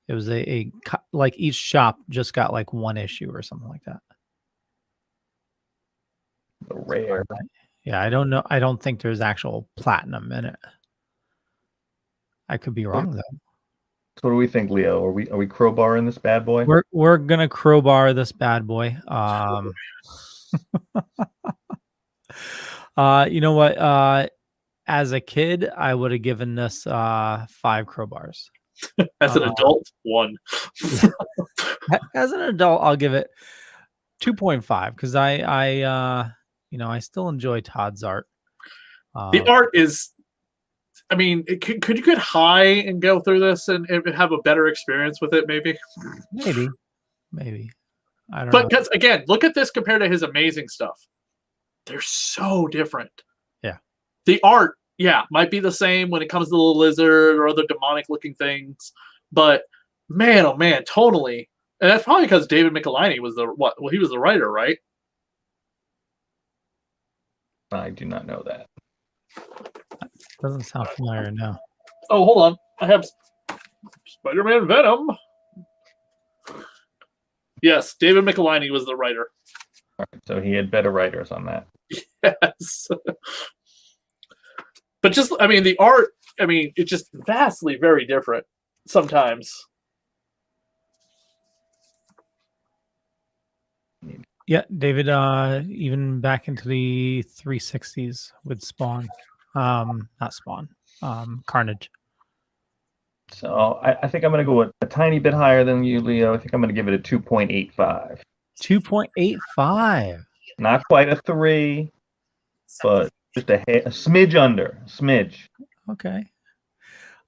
It was like each shop just got like one issue or something like that. Rare. Yeah, I don't know. I don't think there's actual platinum in it. I could be wrong though. So what do we think, Leo? Are we crowbarring this bad boy? We're gonna crowbar this bad boy. You know what? As a kid, I would have given this 5 crowbars. As an adult, 1. As an adult, I'll give it 2.5 because I still enjoy Todd's art. The art is, I mean, could you get high and go through this and have a better experience with it? Maybe. I don't know. But because again, look at this compared to his Amazing stuff. They're so different. Yeah. The art, might be the same when it comes to the lizard or other demonic looking things, but man, oh man, totally. And that's probably because David Michelini was he was the writer, right? I do not know that. Doesn't sound familiar now. Oh, hold on. I have Spider-Man Venom. Yes, David Michelini was the writer. All right, so he had better writers on that. Yes. But just, I mean, the art, I mean, it's just vastly very different sometimes. Yeah, David, even back into the 360s with Spawn. Not Spawn, Carnage. So I think I'm going to go a tiny bit higher than you, Leo. I think I'm going to give it a 2.85. 2.85. Not quite a 3, but just a smidge under. Smidge. Okay.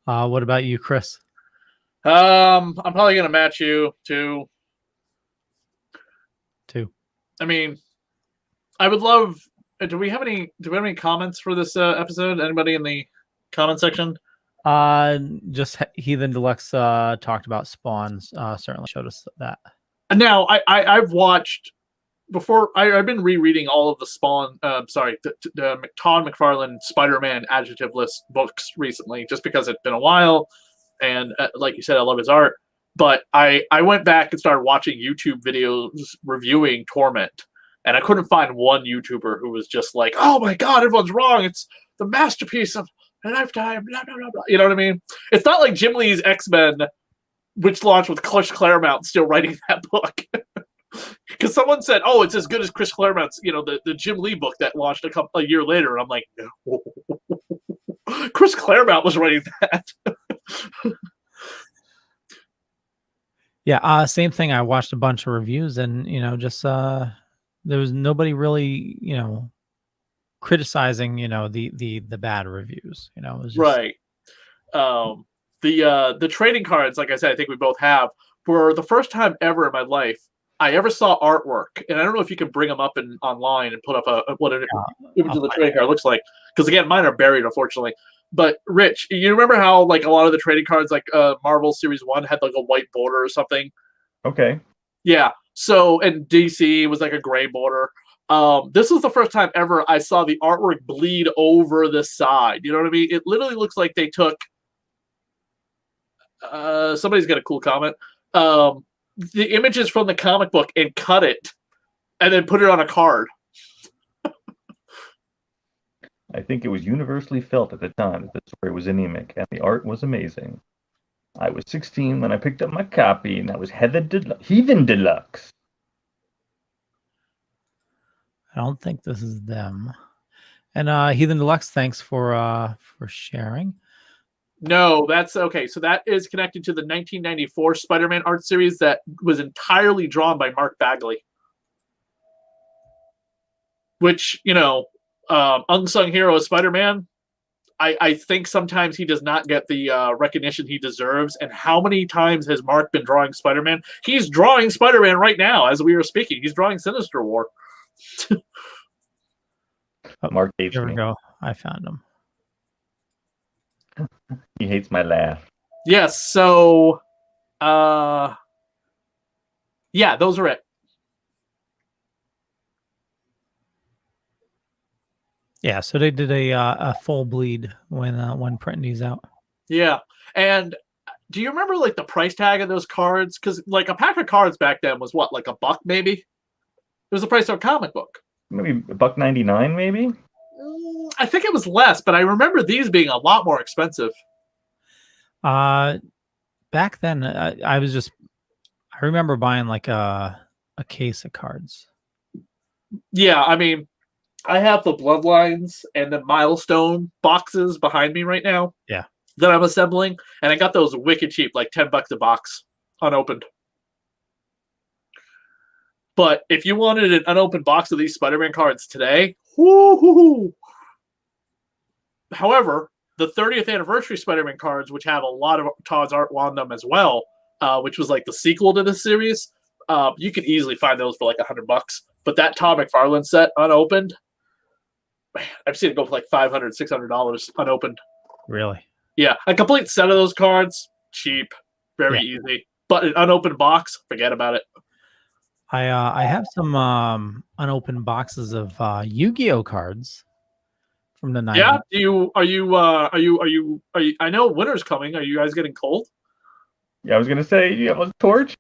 What about you, Chris? I'm probably going to match you to 2. I mean, I would love. Do we have any comments for this episode? Anybody in the comment section? Just Heathen Deluxe talked about Spawns. Certainly showed us that. Now I've watched before. I've been rereading all of the Spawn. The Todd McFarlane Spider-Man adjective list books recently, just because it's been a while, and like you said, I love his art. But I went back and started watching YouTube videos reviewing Torment, and I couldn't find one YouTuber who was just like, "Oh my God, everyone's wrong. It's the masterpiece of a lifetime." Blah, blah, blah, blah. You know what I mean? It's not like Jim Lee's X-Men, which launched with Chris Claremont still writing that book. Because someone said, "Oh, it's as good as Chris Claremont's, the Jim Lee book that launched a year later." And I'm like, no. Chris Claremont was writing that. Yeah, same thing. I watched a bunch of reviews, and just there was nobody really, criticizing, the bad reviews. It was just Right. The trading cards, like I said, I think we both have, were the first time ever in my life I ever saw artwork, and I don't know if you can bring them up online and put up what an image of the trading card looks like, because again, mine are buried, unfortunately. But Rich, you remember how like a lot of the trading cards, like Marvel Series 1, had like a white border or something? Okay. Yeah. So, and DC was like a gray border. This was the first time ever I saw the artwork bleed over the side. You know what I mean? It literally looks like they took. Somebody's got a cool comment. The images from the comic book and cut it, and then put it on a card. I think it was universally felt at the time that the story was anemic and the art was amazing. I was 16 when I picked up my copy, and that was Heathen Deluxe. I don't think this is them. And Heathen Deluxe, thanks for sharing. No, that's okay. So that is connected to the 1994 Spider-Man art series that was entirely drawn by Mark Bagley. Which, unsung hero of Spider-Man, I think sometimes he does not get the recognition he deserves. And how many times has Mark been drawing Spider-Man? He's drawing Spider-Man right now as we are speaking. He's drawing Sinister War. Mark hates Here we me. go. I found him. He hates my laugh. Yes, so yeah, those are it. Yeah, so they did a full bleed when printing these out. Yeah. And do you remember like the price tag of those cards? Because like a pack of cards back then was what, like $1 maybe? It was the price of a comic book. Maybe $1.99, maybe? I think it was less, but I remember these being a lot more expensive. Back then, I remember buying like a case of cards. Yeah, I mean, I have the Bloodlines and the Milestone boxes behind me right now. Yeah. That I'm assembling, and I got those wicked cheap, like $10 a box, unopened. But if you wanted an unopened box of these Spider-Man cards today, whoo-hoo-hoo. However, the 30th anniversary Spider-Man cards, which have a lot of Todd's art on them as well, which was like the sequel to the series, you could easily find those for like $100. But that Todd McFarlane set unopened, man, I've seen it go for like $500, $600 unopened. Really? Yeah, a complete set of those cards, cheap, very easy. But an unopened box, forget about it. I have some unopened boxes of Yu-Gi-Oh cards from the 90s. Yeah, are you? I know winter's coming. Are you guys getting cold? Yeah, I was gonna say, you have a torch.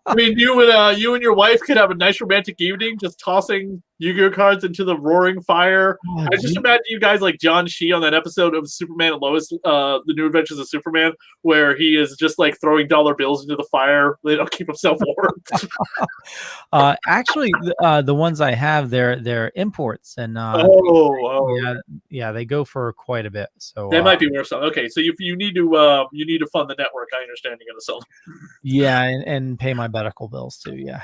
I mean, you and your wife could have a nice romantic evening, just tossing Yu-Gi-Oh cards into the roaring fire. Oh, I just imagine you guys like John Shee on that episode of Superman and Lois, The New Adventures of Superman, where he is just like throwing dollar bills into the fire. They don't keep himself warm. Actually, the ones I have, they're imports, and yeah, they go for quite a bit. So they might be worth something. Okay, so you need to fund the network. I understand you're going to sell them. Yeah, and pay my medical bills too. Yeah.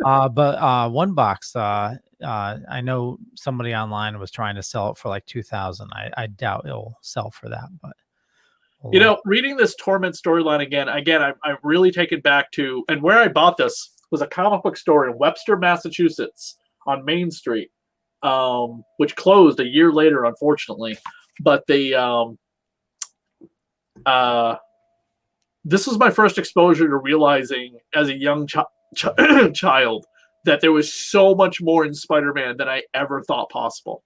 But one box, I know somebody online was trying to sell it for like $2,000. I doubt it'll sell for that, but reading this Torment storyline again, I'm really taken back to, and where I bought this was a comic book store in Webster, Massachusetts, on Main Street, which closed a year later, unfortunately. But this was my first exposure to realizing as a young child that there was so much more in Spider-Man than I ever thought possible.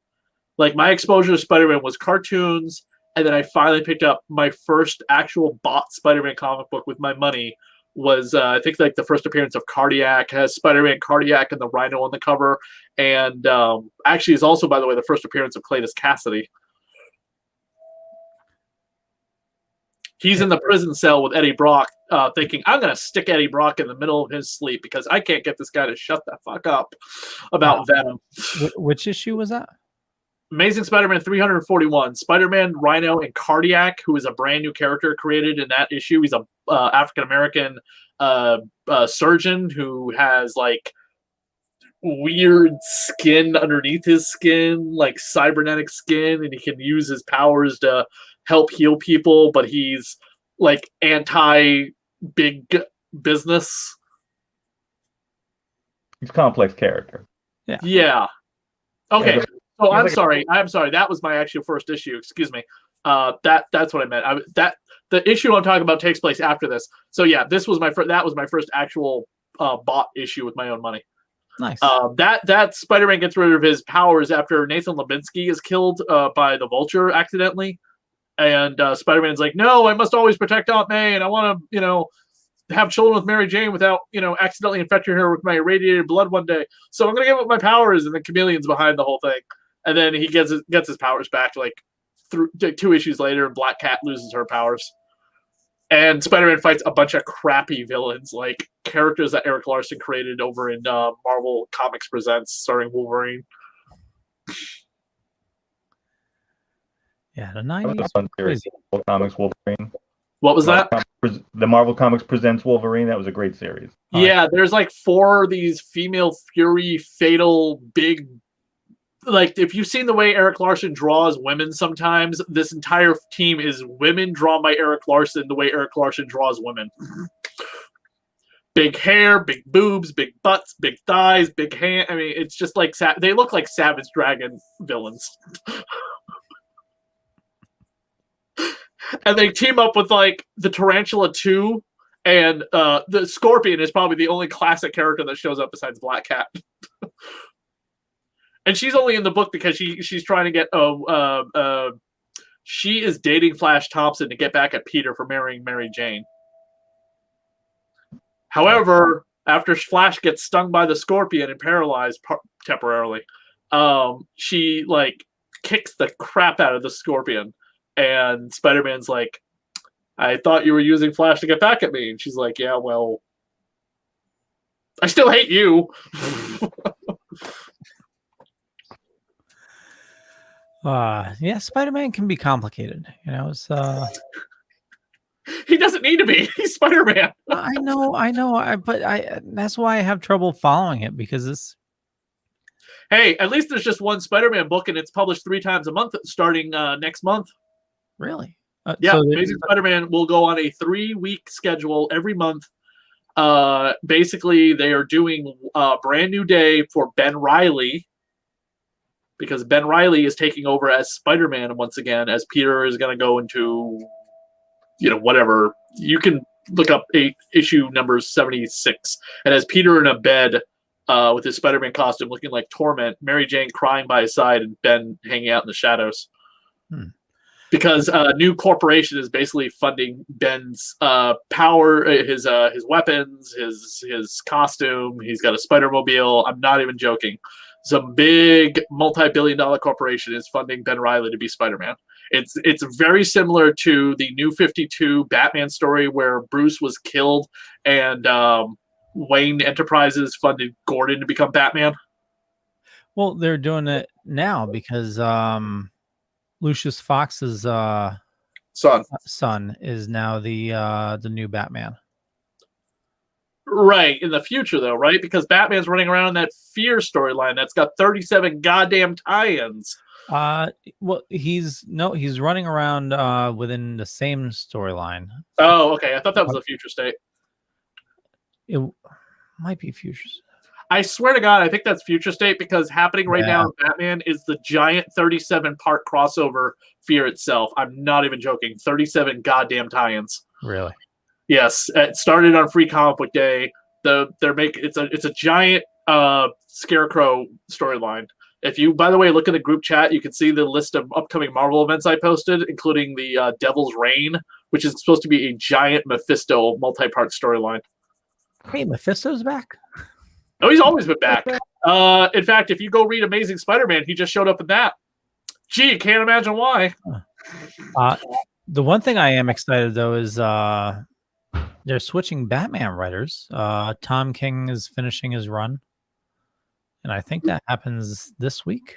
Like, my exposure to Spider-Man was cartoons, and then I finally picked up my first actual bought Spider-Man comic book with my money was, I think, like the first appearance of Cardiac. Has Spider-Man Cardiac and the Rhino on the cover, and actually is also, by the way, the first appearance of Cletus Cassidy. He's in the prison cell with Eddie Brock, thinking, I'm going to stick Eddie Brock in the middle of his sleep because I can't get this guy to shut the fuck up about Venom. Which issue was that? Amazing Spider-Man 341. Spider-Man, Rhino, and Cardiac, who is a brand new character created in that issue. He's a African-American surgeon who has like weird skin underneath his skin, like cybernetic skin, and he can use his powers to help heal people, but he's like anti-big business. He's a complex character. Yeah. Okay. Yeah, So I'm like sorry. That was my actual first issue. Excuse me. That's what I meant. The issue I'm talking about takes place after this. So yeah, this was my first. That was my first actual bought issue with my own money. Nice. That Spider-Man gets rid of his powers after Nathan Levinsky is killed by the Vulture accidentally, and Spider-Man's like, no, I must always protect Aunt May, and I want to, have children with Mary Jane without, accidentally infecting her with my irradiated blood one day. So I'm gonna give up my powers, and the Chameleon's behind the whole thing. And then he gets his powers back like 2 issues later, and Black Cat loses her powers. And Spider-Man fights a bunch of crappy villains, like characters that Eric Larson created over in Marvel Comics Presents, starring Wolverine. Yeah, the That was 90s. a fun series. Marvel Comics Wolverine. What was that? The Marvel Comics Presents Wolverine. That was a great series. Yeah, there's like 4 of these female Fury fatal big. Like, if you've seen the way Eric Larson draws women sometimes, this entire team is women drawn by Eric Larson the way Eric Larson draws women. Big hair, big boobs, big butts, big thighs, big hand. I mean, it's just like they look like Savage Dragon villains. And they team up with like the Tarantula 2, and the Scorpion is probably the only classic character that shows up besides Black Cat. And she's only in the book because she's trying to get she is dating Flash Thompson to get back at Peter for marrying Mary Jane. However, after Flash gets stung by the Scorpion and paralyzed temporarily, she like kicks the crap out of the Scorpion, and Spider-Man's like, I thought you were using Flash to get back at me. And she's like, yeah, well, I still hate you. Yeah, Spider-Man can be complicated. It's he doesn't need to be. He's Spider-Man. I know. But that's why I have trouble following it, because it's. Hey, at least there's just one Spider-Man book, and it's published 3 times a month starting next month. Really? Yeah, Amazing Spider-Man will go on a 3-week schedule every month. Basically, they are doing a brand new day for Ben Reilly, because Ben Reilly is taking over as Spider-Man once again, as Peter is going to go into, whatever. You can look up issue number 76. And as Peter in a bed with his Spider-Man costume looking like Torment, Mary Jane crying by his side, and Ben hanging out in the shadows. Because a new corporation is basically funding Ben's power, his weapons, his costume. He's got a Spider-Mobile. I'm not even joking. Some big multi-billion-dollar corporation is funding Ben Reilly to be Spider-Man. It's very similar to the New 52 Batman story where Bruce was killed and Wayne Enterprises funded Gordon to become Batman. Well, they're doing it now because Lucius Fox's son is now the new Batman. Right, in the future though, right? Because Batman's running around in that Fear storyline that's got 37 goddamn tie-ins. Well, he's running around within the same storyline. Oh, okay. I thought that was the Future State. It might be Future. I swear to God, I think that's Future State, because happening right now in Batman is the giant 37-part crossover Fear itself. I'm not even joking. 37 goddamn tie-ins. Really? Yes, it started on Free Comic Book Day. It's a giant Scarecrow storyline. If you, by the way, look in the group chat, you can see the list of upcoming Marvel events I posted, including the Devil's Reign, which is supposed to be a giant Mephisto multi-part storyline. Hey, Mephisto's back? No, he's always been back. In fact, if you go read Amazing Spider-Man, he just showed up in that. Gee, can't imagine why. The one thing I am excited though is they're switching Batman writers. Tom King is finishing his run, and I think that happens this week.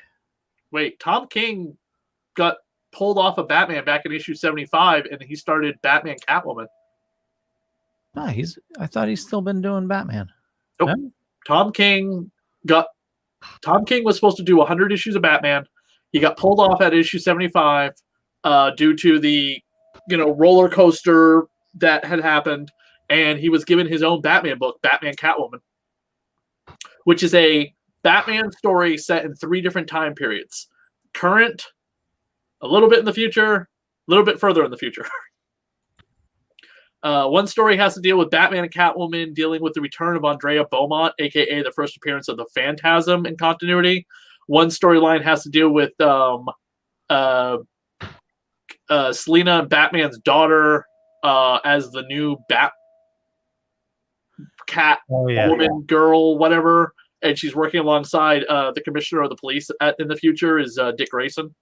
wait, Tom King got pulled off of Batman back in issue 75, and he started Batman Catwoman. No, I thought he's still been doing Batman. Nope. No? Tom King was supposed to do 100 issues of Batman. He got pulled off at issue 75 due to the roller coaster that had happened, and he was given his own Batman book, Batman Catwoman, which is a Batman story set in 3 different time periods: current, a little bit in the future, a little bit further in the future. One story has to deal with Batman and Catwoman dealing with the return of Andrea Beaumont, aka the first appearance of the Phantasm in continuity. One storyline has to deal with Selena, Batman's daughter, as the new woman, girl, whatever, and she's working alongside the commissioner of the police in the future is Dick Grayson.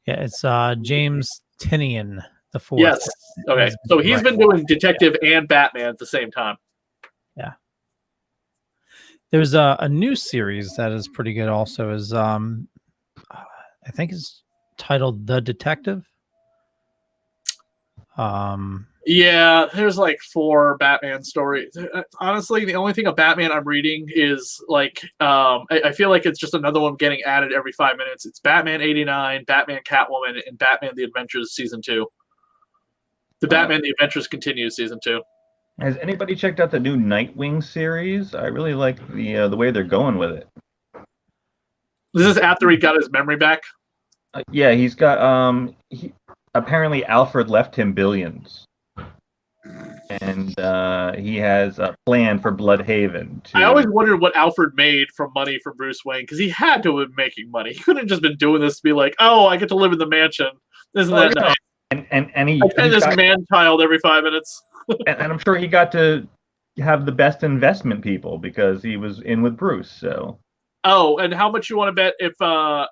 Yeah, it's James Tynion the Fourth. Yes. Okay. So he's been doing detective and Batman at the same time. Yeah. There's a new series that is pretty good. Also, is I think it's titled The Detective. Yeah, there's like 4 Batman stories. Honestly, the only thing of Batman I'm reading is like I feel like it's just another one getting added every 5 minutes. It's Batman 89, Batman Catwoman, and Batman The Adventures Season 2. The Batman The Adventures continues Season 2. Has anybody checked out the new Nightwing series? I really like the way they're going with it. This is after he got his memory back. Yeah, he's got apparently Alfred left him billions, and he has a plan for Bloodhaven. I always wondered what Alfred made from money from Bruce Wayne, because he had to have been making money. He couldn't have just been doing this to be like, oh, I get to live in the mansion. Isn't that nice? And he I this man-child every 5 minutes. and I'm sure he got to have the best investment people because he was in with Bruce. So. Oh, and how much you want to bet if by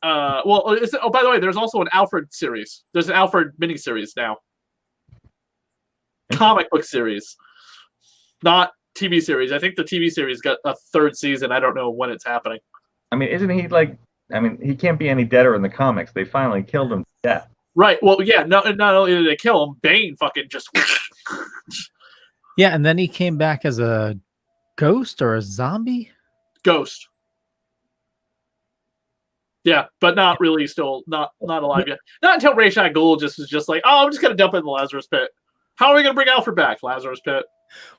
the way, there's also an Alfred series. There's an Alfred miniseries now. Comic book series. Not TV series. I think the TV series got a 3rd season. I don't know when it's happening. I mean, isn't he he can't be any deader in the comics. They finally killed him to death. Right. Well, yeah, not only did they kill him, Bane fucking just Yeah, and then he came back as a ghost or a zombie? Ghost. Yeah, but not really, still not alive yet. Not until Ra's al Ghul was just like, oh, I'm just gonna dump it in the Lazarus Pit. How are we gonna bring Alfred back? Lazarus Pit.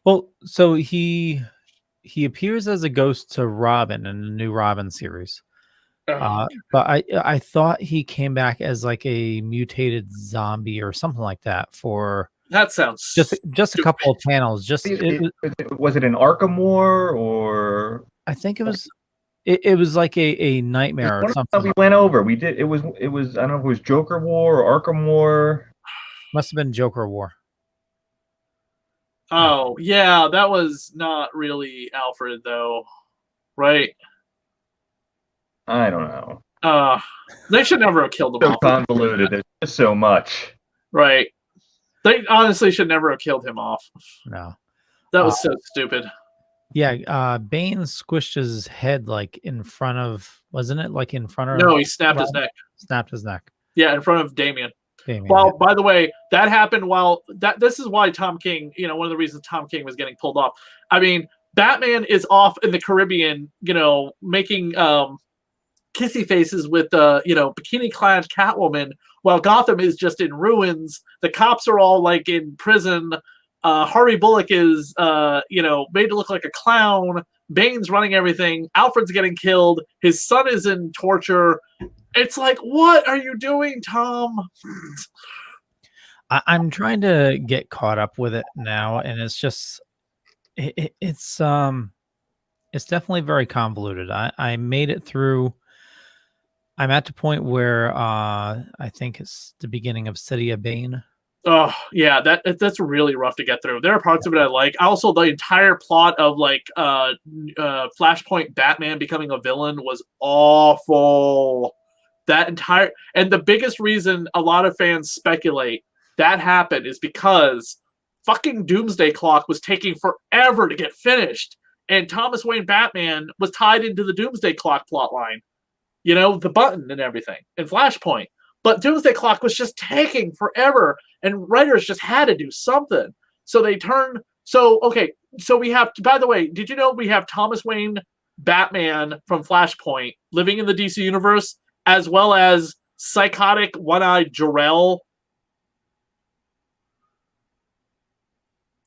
Well, so he appears as a ghost to Robin in the new Robin series. But I thought he came back as like a mutated zombie or something like that for that sounds just a couple of panels. Was it an Arkham War or I think it was it was like a nightmare or something. We went over. We did it was I don't know if it was Joker War or Arkham War. Must have been Joker War. Oh yeah, that was not really Alfred though, right? I don't know. They should never have killed him off. So convoluted. There's just so much. Right. They honestly should never have killed him off. No. That was so stupid. Yeah, Bane squished his head like in front of, wasn't it? Like in front of No, he snapped his neck. Snapped his neck. Yeah, in front of Damian. Well, by the way, that happened this is why Tom King, one of the reasons Tom King was getting pulled off. I mean, Batman is off in the Caribbean, making kissy faces with bikini-clad Catwoman, while Gotham is just in ruins. The cops are all like in prison. Harvey Bullock is made to look like a clown. Bane's running everything. Alfred's getting killed. His son is in torture. It's like, what are you doing, Tom? I'm trying to get caught up with it now, and it's just it's definitely very convoluted. I made it through. I'm at the point where I think it's the beginning of City of Bane. Oh yeah, that's really rough to get through. There are parts of it I like. Also, the entire plot of Flashpoint Batman becoming a villain was awful. And the biggest reason a lot of fans speculate that happened is because fucking Doomsday Clock was taking forever to get finished, and Thomas Wayne Batman was tied into the Doomsday Clock plotline. the button and everything, and Flashpoint. But Doomsday Clock was just taking forever, and writers just had to do something. So they turned. So we have. By the way, did you know we have Thomas Wayne Batman from Flashpoint living in the DC universe, as well as psychotic one-eyed Jor-El?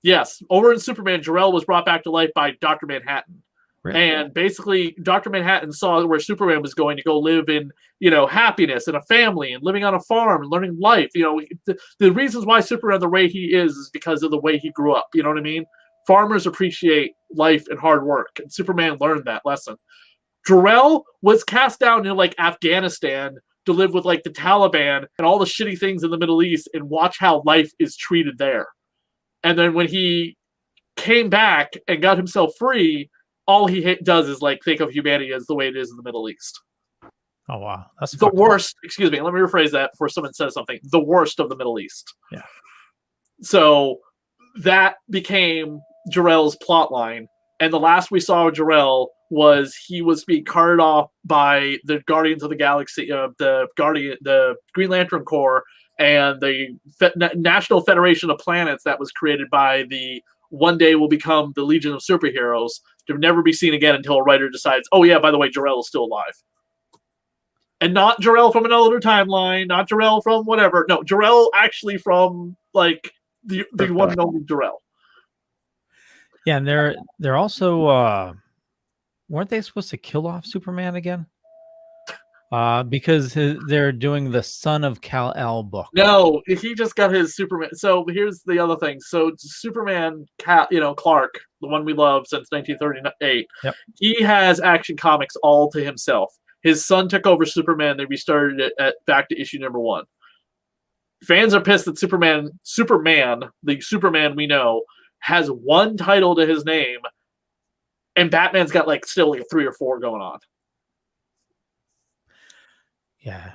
Yes, over in Superman, Jor-El was brought back to life by Dr. Manhattan. Really? And basically, Dr. Manhattan saw where Superman was going to go live in, happiness and a family and living on a farm and learning life. The reasons why Superman the way he is because of the way he grew up. You know what I mean? Farmers appreciate life and hard work, and Superman learned that lesson. Jor-El was cast down in Afghanistan to live with the Taliban and all the shitty things in the Middle East and watch how life is treated there. And then when he came back and got himself free, all he does is think of humanity as the way it is in the Middle East. Oh, wow. That's the worst. Excuse me. Let me rephrase that before someone says something. The worst of the Middle East. Yeah. So that became Jor-El's plot line. And the last we saw of Jor-El was he was being carted off by the Guardians of the Galaxy, the Green Lantern Corps, and the National Federation of Planets that was created by the one day will become the Legion of Superheroes, to never be seen again until a writer decides, oh yeah, by the way, Jor-El is still alive. And not Jor-El from another timeline, not Jor-El from whatever. No, Jor-El actually from the one and only Jor-El. Yeah, and they're also weren't they supposed to kill off Superman again? Because they're doing the Son of Kal-El book. No, he just got his Superman. So here's the other thing. So Superman, Clark, the one we love since 1938, yep. He has Action Comics all to himself. His son took over Superman. They restarted it back to issue number 1. Fans are pissed that Superman, the Superman we know, has one title to his name, and Batman's got still 3 or 4 going on. Yeah.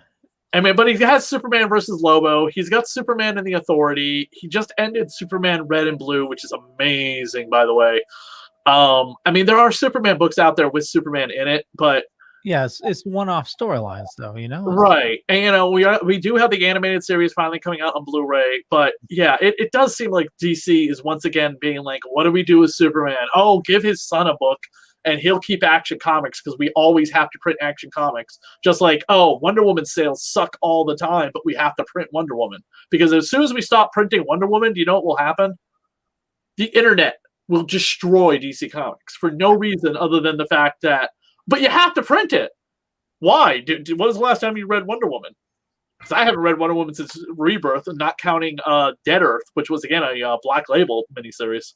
I mean, but he has Superman versus Lobo. He's got Superman and the Authority. He just ended Superman Red and Blue, which is amazing, by the way. I mean, there are Superman books out there with Superman in it, but yeah, it's one-off storylines, though, Right, and we do have the animated series finally coming out on Blu-ray, but yeah, it does seem like DC is once again being what do we do with Superman? Oh, give his son a book, and he'll keep Action Comics because we always have to print Action Comics. Just Wonder Woman sales suck all the time, but we have to print Wonder Woman. Because as soon as we stop printing Wonder Woman, do you know what will happen? The internet will destroy DC Comics for no reason other than the fact that, but you have to print it. Why? When was the last time you read Wonder Woman? Because I haven't read Wonder Woman since Rebirth, and not counting Dead Earth, which was, again, a Black Label miniseries.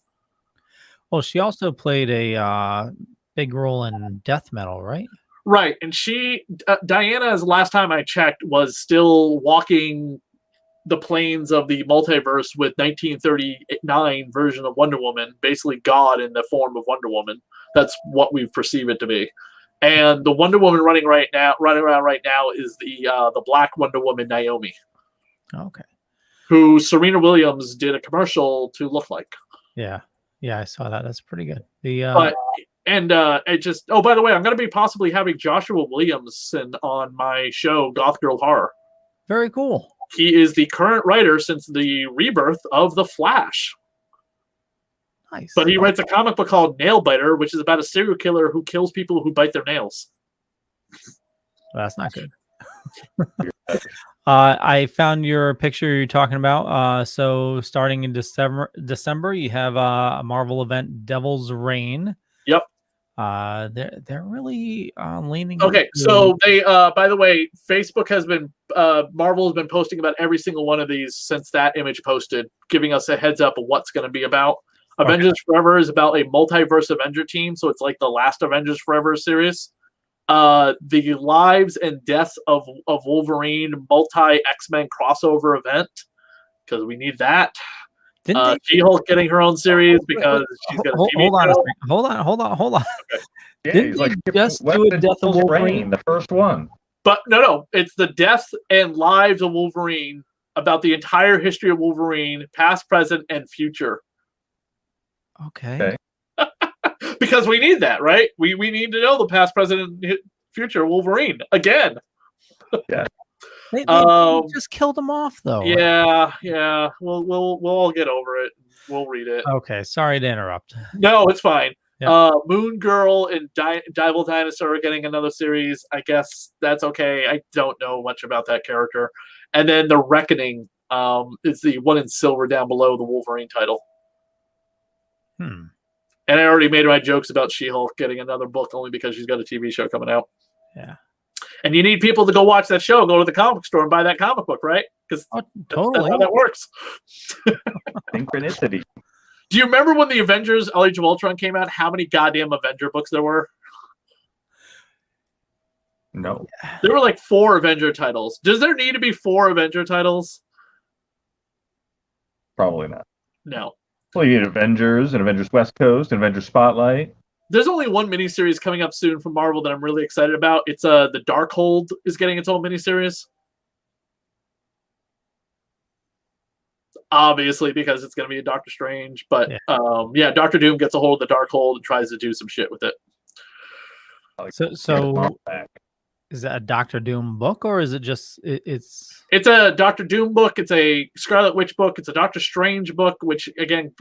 Well, she also played a big role in death metal, right? Right, and Diana, as the last time I checked, was still walking the planes of the multiverse with 1939 version of Wonder Woman, basically God in the form of Wonder Woman. That's what we perceive it to be. And the Wonder Woman running around right now is the Black Wonder Woman, Naomi. Okay. Who Serena Williams did a commercial to look like. Yeah, I saw that. That's pretty good. Oh, by the way, I'm going to be possibly having Joshua Williamson on my show, Goth Girl Horror. Very cool. He is the current writer since the rebirth of The Flash. Nice. But he writes a comic book called Nail Biter, which is about a serial killer who kills people who bite their nails. Well, that's not good. I found your picture you're talking about. So starting in December, you have a Marvel event, Devil's Reign. Yep. They're really leaning. Okay, so they by the way, Facebook has been Marvel has been posting about every single one of these since that image posted, giving us a heads up of what's going to be about. Avengers Forever is about a multiverse Avenger team, so it's like the last Avengers Forever series. The lives and deaths of Wolverine multi X-Men crossover event, because we need that. She-Hulk getting her own series because she's got a TV show. Hold on. Okay. Yeah, Didn't they just do a Death of Wolverine? The first one. But no, it's the death and lives of Wolverine, about the entire history of Wolverine, past, present, and future. Okay. Because we need that, right? We need to know the past, present, and future Wolverine again. Yeah. They just killed him off, though. Yeah. We'll all get over it. We'll read it. Okay, sorry to interrupt. No, it's fine. Yeah. Moon Girl and Devil Dinosaur are getting another series. I guess that's okay. I don't know much about that character. And then the Reckoning is the one in silver down below the Wolverine title. And I already made my jokes about She-Hulk getting another book only because she's got a TV show coming out. Yeah. And you need people to go watch that show, go to the comic store and buy that comic book, right? Because totally. that's how that works. Synchronicity. Do you remember when the Avengers Age of Ultron came out, how many goddamn Avenger books there were? No. There were like 4 Avenger titles. Does there need to be 4 Avenger titles? Probably not. No. Well, you need Avengers and Avengers West Coast and Avengers Spotlight. There's only one miniseries coming up soon from Marvel that I'm really excited about. It's the Darkhold is getting its own miniseries. Obviously, because it's going to be a Doctor Strange. But yeah, Doctor Doom gets a hold of the Darkhold and tries to do some shit with it. So is that a Doctor Doom book, or is it just it's a Doctor Doom book, it's a Scarlet Witch book, it's a Doctor Strange book, which again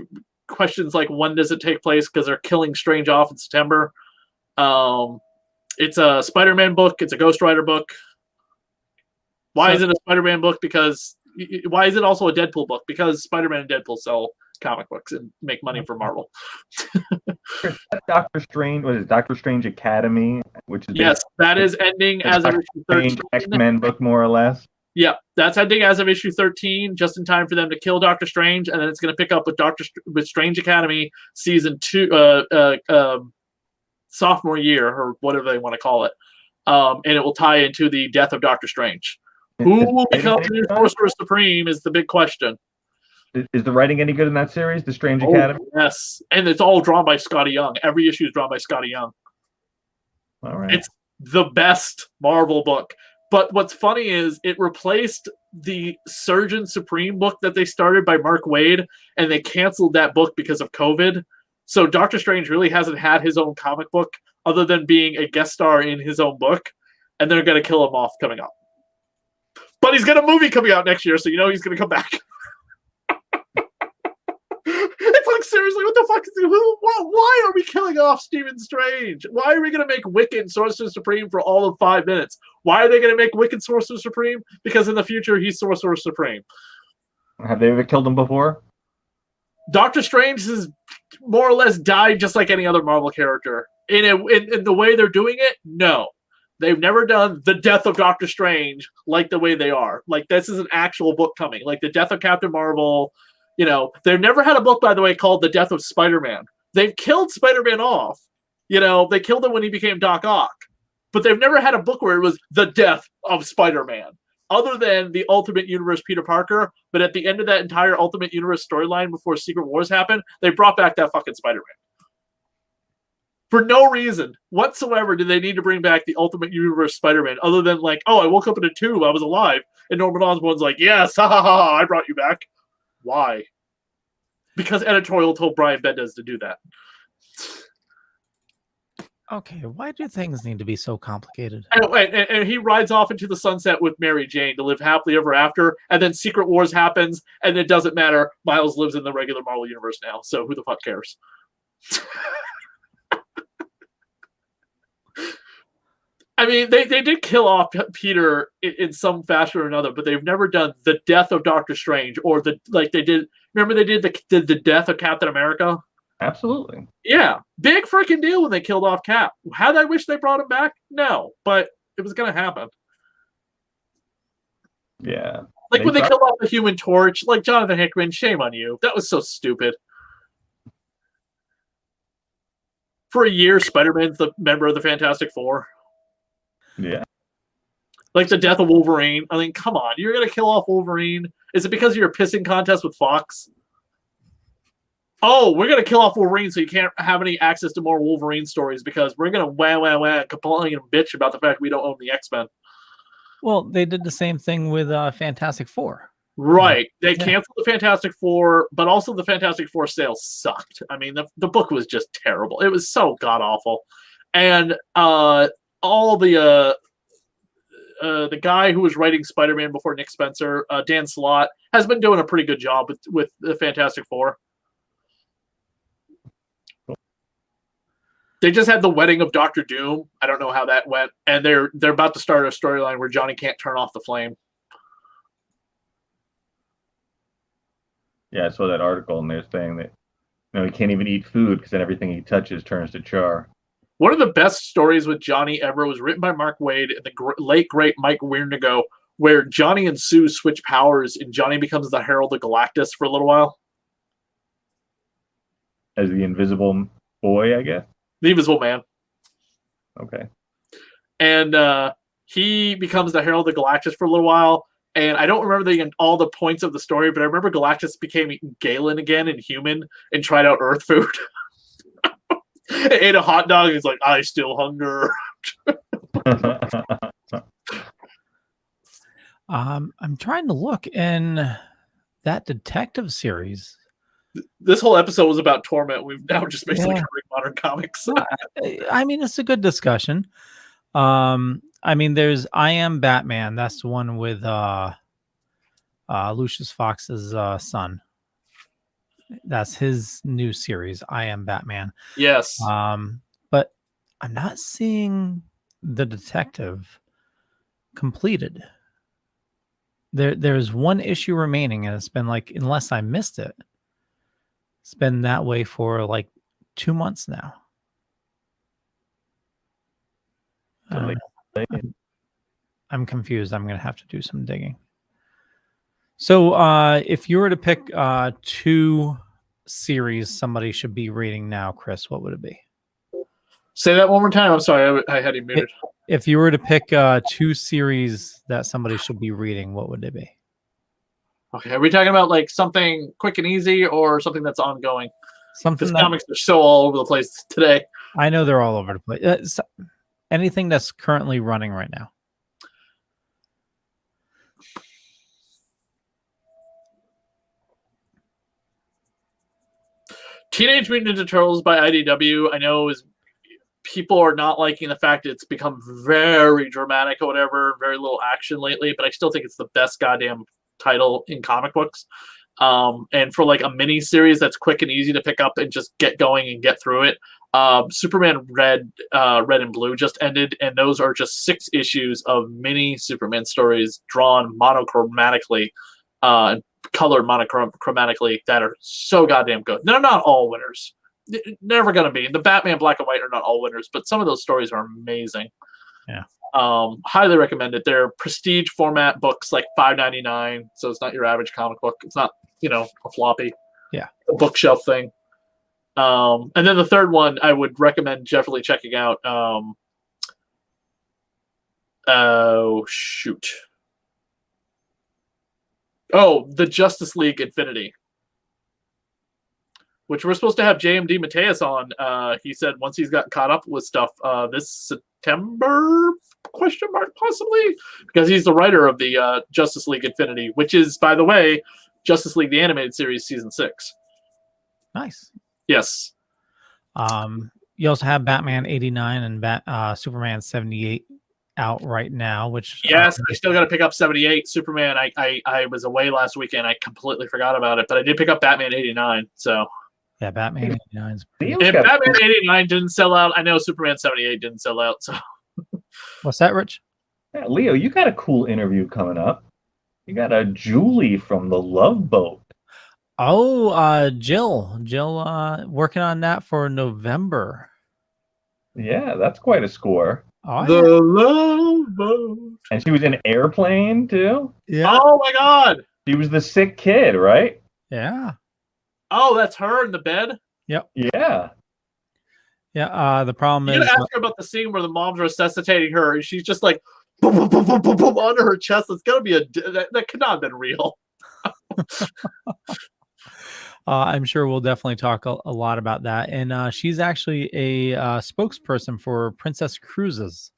questions like when does it take place because they're killing Strange off in September. It's a Spider-Man book, it's a Ghost Rider book. Why is it a Spider-Man book? Because why is it also a Deadpool book? Because Spider-Man and Deadpool sell comic books and make money for Marvel. Doctor Strange, what is it? Doctor Strange Academy, which is that is ending as of issue 13. X-Men book, more or less. Yeah, that's ending as of issue 13, just in time for them to kill Doctor Strange, and then it's going to pick up with Strange Academy season 2, sophomore year or whatever they want to call it, and it will tie into the death of Doctor Strange. Who will become the new Sorcerer Supreme is the big question. Is the writing any good in that series, The Strange Academy? Yes, and it's all drawn by Scotty Young. Every issue is drawn by Scotty Young. All right. It's the best Marvel book. But what's funny is it replaced the Surgeon Supreme book that they started by Mark Waid, and they canceled that book because of COVID. So Doctor Strange really hasn't had his own comic book other than being a guest star in his own book, and they're going to kill him off coming up. But he's got a movie coming out next year, so you know he's going to come back. It's like, seriously, what the fuck is it? Why are we killing off Stephen Strange? Why are we going to make Wiccan Sorcerer Supreme for all of 5 minutes? Why are they going to make Wiccan Sorcerer Supreme? Because in the future, he's Sorcerer Supreme. Have they ever killed him before? Doctor Strange has more or less died just like any other Marvel character. In the way they're doing it, no. They've never done the death of Doctor Strange like the way they are. Like, this is an actual book coming. Like, the death of Captain Marvel. You know, they've never had a book, by the way, called The Death of Spider-Man. They've killed Spider-Man off. You know, they killed him when he became Doc Ock. But they've never had a book where it was The Death of Spider-Man. Other than the Ultimate Universe Peter Parker. But at the end of that entire Ultimate Universe storyline before Secret Wars happened, they brought back that fucking Spider-Man. For no reason whatsoever did they need to bring back the Ultimate Universe Spider-Man, other than like, oh, I woke up in a tube, I was alive. And Norman Osborn's like, yes, ha ha ha, I brought you back. Why? Because editorial told Brian Bendis to do that. Okay, why do things need to be so complicated? And he rides off into the sunset with Mary Jane to live happily ever after, and then Secret Wars happens, and it doesn't matter. Miles lives in the regular Marvel universe now, so who the fuck cares? I mean, they did kill off Peter in some fashion or another, but they've never done the death of Doctor Strange or they did. Remember they did the death of Captain America? Absolutely. Yeah, big freaking deal when they killed off Cap. Had I wished they brought him back? No, but it was gonna happen. Yeah. Like when they killed off the Human Torch, like Jonathan Hickman, shame on you. That was so stupid. For a year, Spider-Man's the member of the Fantastic Four. Yeah. Like the death of Wolverine. I mean, come on. You're going to kill off Wolverine? Is it because of your pissing contest with Fox? Oh, we're going to kill off Wolverine so you can't have any access to more Wolverine stories because we're going to wah, complain and bitch about the fact we don't own the X-Men. Well, they did the same thing with Fantastic Four. Right. They canceled the Fantastic Four, but also the Fantastic Four sales sucked. I mean, the book was just terrible. It was so god-awful. And all the guy who was writing Spider-Man before Nick Spencer, Dan Slott, has been doing a pretty good job with the Fantastic Four. They just had the wedding of Doctor Doom. I don't know how that went, and they're about to start a storyline where Johnny can't turn off the flame. Yeah, I saw that article, and they're saying that he can't even eat food because then everything he touches turns to char. One of the best stories with Johnny ever was written by Mark Waid and the late great Mike Wiernigo, where Johnny and Sue switch powers, and Johnny becomes the Herald of Galactus for a little while. As the Invisible Boy, I guess. The Invisible Man. Okay. And he becomes the Herald of Galactus for a little while. And I don't remember all the points of the story, but I remember Galactus became Galen again and human and tried out Earth food. Ate a hot dog. He's like, I still hunger. I'm trying to look in that detective series. This whole episode was about Torment. We've now just basically covering modern comics. I mean, it's a good discussion. I mean, there's I Am Batman. That's the one with Lucius Fox's son. That's his new series, I Am Batman. Yes. But I'm not seeing the detective completed. There's one issue remaining, and it's been like, unless I missed it, it's been that way for like 2 months now. I'm confused. I'm going to have to do some digging. So if you were to pick 2 series somebody should be reading now, Chris, what would it be? Say that one more time. I'm sorry. I had you muted. If you were to pick 2 series that somebody should be reading, what would it be? Okay. Are we talking about like something quick and easy or something that's ongoing? Something Because comics are so all over the place today. I know they're all over the place. Anything that's currently running right now. Teenage Mutant Ninja Turtles by IDW, I know people are not liking the fact that it's become very dramatic or whatever, very little action lately, but I still think it's the best goddamn title in comic books. And for like a mini series that's quick and easy to pick up and just get going and get through it. Superman Red and Blue just ended, and those are just 6 issues of mini Superman stories drawn monochromatically, colored monochromatically, that are so goddamn good. They're not all winners. They're never going to be. The Batman Black and White are not all winners, but some of those stories are amazing. Yeah. Highly recommend it. They're prestige format books, like $5.99, so it's not your average comic book. It's not, a floppy a bookshelf thing. And then the third one I would recommend definitely checking out. The Justice League Infinity, which we're supposed to have JMD Mateus on. He said once he's got caught up with stuff this September, possibly, because he's the writer of the Justice League Infinity, which is, by the way, Justice League the Animated Series Season 6. Nice. Yes. You also have Batman 89 and Superman 78 out right now, which yes, I still got to pick up 78. Superman, I was away last weekend. I completely forgot about it, but I did pick up Batman 89. So yeah, Batman 89. If Batman 89 didn't sell out, I know Superman 78 didn't sell out. So what's that, Rich? Yeah, Leo, you got a cool interview coming up. You got a Julie from the Love Boat. Oh, Jill, working on that for November. Yeah, that's quite a score. Oh, the Love Boat. And she was in Airplane too. Yeah. Oh my God. She was the sick kid, right? Yeah. Oh, that's her in the bed. Yep. Yeah. Yeah. The problem You is, gotta ask her about the scene where the mom's resuscitating her, and she's just like boom, boom, boom, boom, boom, boom, under her chest. It's gotta be that could not have been real. I'm sure we'll definitely talk a lot about that. And she's actually a spokesperson for Princess Cruises.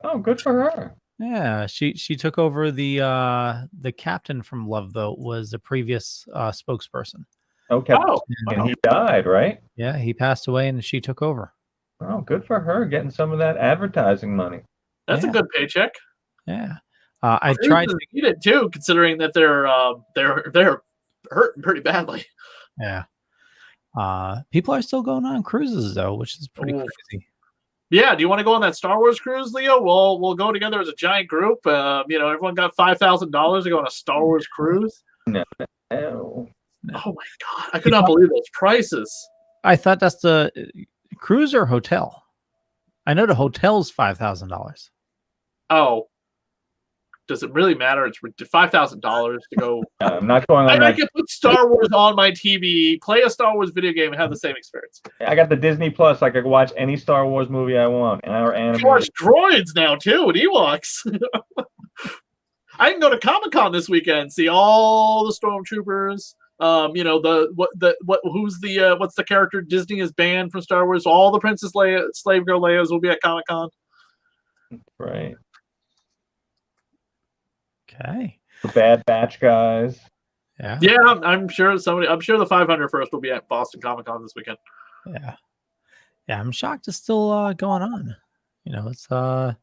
Oh, good for her. Yeah, she took over the captain from Love Boat was the previous spokesperson. Okay. Oh, and he died, right? Yeah, he passed away, and she took over. Oh, good for her getting some of that advertising money. That's a good paycheck. Yeah. I tried to eat it too, considering that they're hurting pretty badly. Yeah. People are still going on cruises though, which is pretty crazy. Yeah. Do you want to go on that Star Wars cruise, Leo? We'll go together as a giant group. Everyone got $5,000 to go on a Star Wars cruise. No. Oh my god! I could not believe those prices. I thought that's the cruise or hotel. I know the hotel's $5,000. Oh, does it really matter? It's $5,000 to go. I'm not going on I that. could put Star Wars on my TV, play a Star Wars video game, and have the same experience. I got the Disney Plus. I could watch any Star Wars movie I want. And our I can watch droids now too, and Ewoks. I can go to Comic-Con this weekend, see all the stormtroopers. What's the character Disney has banned from Star Wars? All the Princess Leia, Slave Girl Leias will be at Comic-Con. Right. Okay. The Bad Batch guys. Yeah. Yeah, I'm sure the 500 first will be at Boston Comic-Con this weekend. Yeah. Yeah, I'm shocked it's still going on. It's a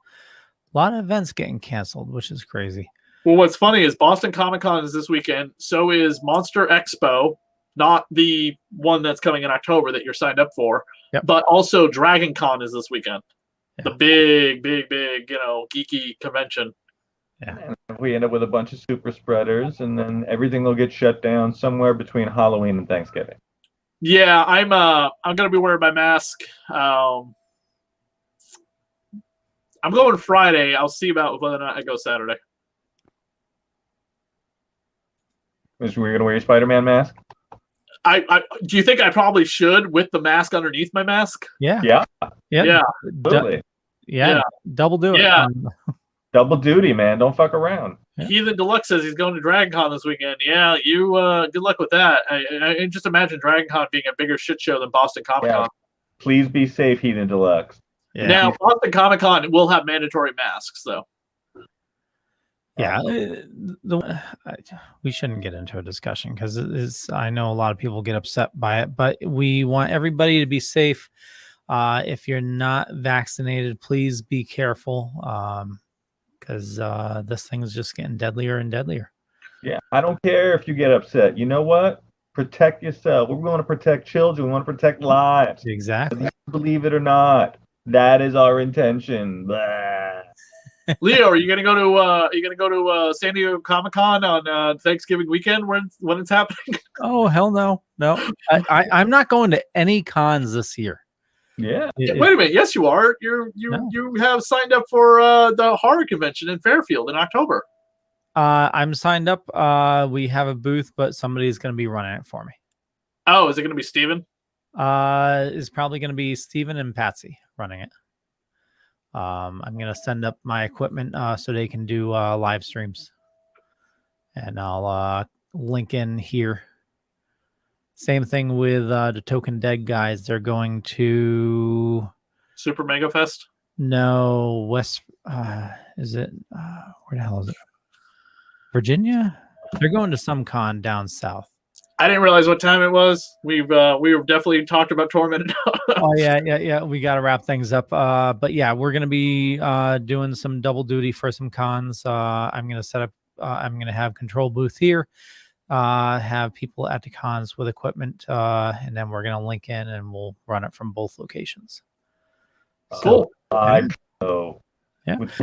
lot of events getting canceled, which is crazy. Well, what's funny is Boston Comic-Con is this weekend. So is Monster Expo, not the one that's coming in October that you're signed up for, but also Dragon Con is this weekend. Yeah. The big, geeky convention. Yeah. And we end up with a bunch of super spreaders, and then everything will get shut down somewhere between Halloween and Thanksgiving. Yeah, I'm gonna be wearing my mask. I'm going Friday. I'll see about whether or not I go Saturday. Were you going to wear your Spider-Man mask? I do you think I probably should with the mask underneath my mask? Yeah. Yeah. Absolutely. Double do it. Yeah. Double duty, man. Don't fuck around. Heathen Deluxe says he's going to Dragon Con this weekend. Yeah, you good luck with that. I just imagine Dragon Con being a bigger shit show than Boston Comic Con. Yeah. Please be safe, Heathen Deluxe. Yeah. Now, Boston Comic Con will have mandatory masks, though. Yeah, we shouldn't get into a discussion because I know a lot of people get upset by it, but we want everybody to be safe. If you're not vaccinated, please be careful because this thing is just getting deadlier and deadlier. Yeah, I don't care if you get upset. You know what? Protect yourself. We want to protect children. We want to protect lives. Exactly. Believe it or not, that is our intention. Blah. Leo, are you gonna go to San Diego Comic-Con on Thanksgiving weekend when it's happening? Oh hell no, I'm not going to any cons this year. Yeah. Wait a minute. Yes, you are. You have signed up for the horror convention in Fairfield in October. I'm signed up. We have a booth, but somebody's going to be running it for me. Oh, is it going to be Steven? It's probably going to be Steven and Patsy running it. I'm going to send up my equipment so they can do live streams. And I'll link in here. Same thing with the Token Dead guys. They're going to Super Mega Fest. No, West. Is it? Where the hell is it? Virginia. They're going to some con down south. I didn't realize what time it was. We were definitely talked about Torment. Oh yeah. We got to wrap things up. But yeah, we're gonna be doing some double duty for some cons. I'm gonna set up. I'm gonna have control booth here. Have people at the cons with equipment, and then we're gonna link in and we'll run it from both locations. Cool. Yeah. With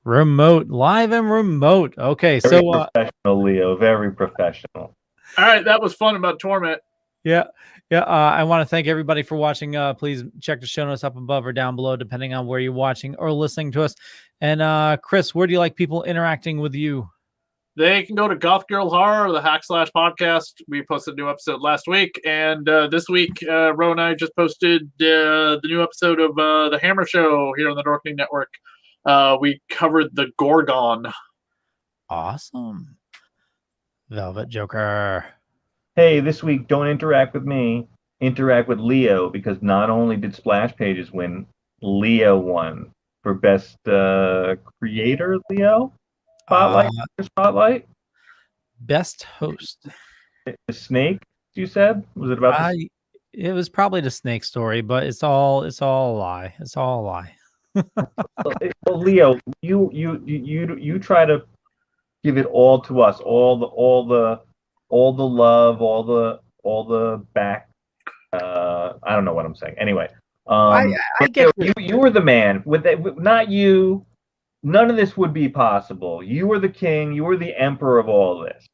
remote, live and remote. Okay, very so professional, Leo. Very professional. All right, that was fun about Torment. Yeah. I want to thank everybody for watching. Please check the show notes up above or down below, depending on where you're watching or listening to us. And Chris, where do you like people interacting with you? They can go to Goth Girl Horror, the Hack Slash podcast. We posted a new episode last week, and this week, Ro and I just posted the new episode of the Hammer Show here on the Dorkening Network. We covered the Gorgon. Awesome. Velvet Joker. Hey, this week, don't interact with me. Interact with Leo, because not only did Splash Pages win, Leo won for Best Creator, Leo? Spotlight? Best Host. The Snake, you said? Was it about It was probably the snake story, but it's all a lie. It's all a lie. Well, Leo, you try to give it all to us, all the love, all the back. I don't know what I'm saying. Anyway, I get you were the man. Not you, none of this would be possible. You were the king. You were the emperor of all this.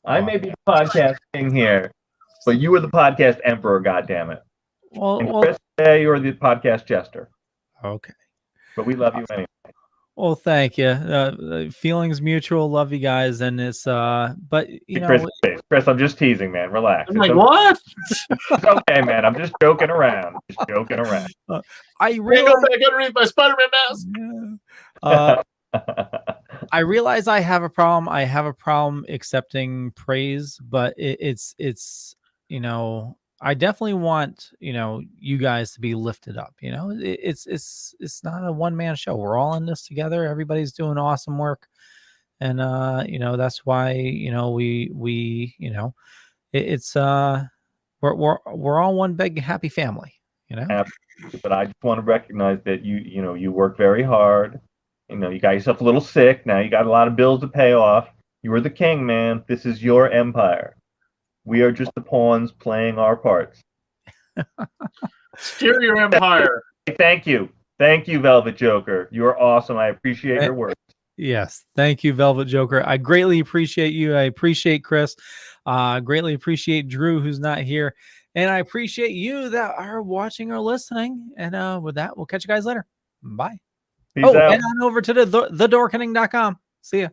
I may be the podcast king here, but you were the podcast emperor. God damn it. And Chris, you're the podcast jester. Okay. But we love you anyway. Well, thank you. Feelings mutual. Love you guys, and it's but you know, Chris, I'm just teasing, man. Relax. I'm like, what? It's okay, man. I'm just joking around. I realize I gotta read my Spider-Man mask. I realize I have a problem. I have a problem accepting praise, but it's you know, I definitely want, you know, you guys to be lifted up. You know, it's not a one-man show. We're all in this together. Everybody's doing awesome work, and you know, that's why, you know, we you know, it's we're all one big happy family. You know. Absolutely. But I just want to recognize that you know you work very hard. You know, you got yourself a little sick. Now you got a lot of bills to pay off. You were the king, man. This is your empire. We are just the pawns playing our parts. Steer your empire. Thank you. Thank you, Velvet Joker. You are awesome. I appreciate your work. Yes. Thank you, Velvet Joker. I greatly appreciate you. I appreciate Chris. Greatly appreciate Drew, who's not here. And I appreciate you that are watching or listening. And with that, we'll catch you guys later. Bye. Peace out. Head on over to the Dorkening.com. See ya.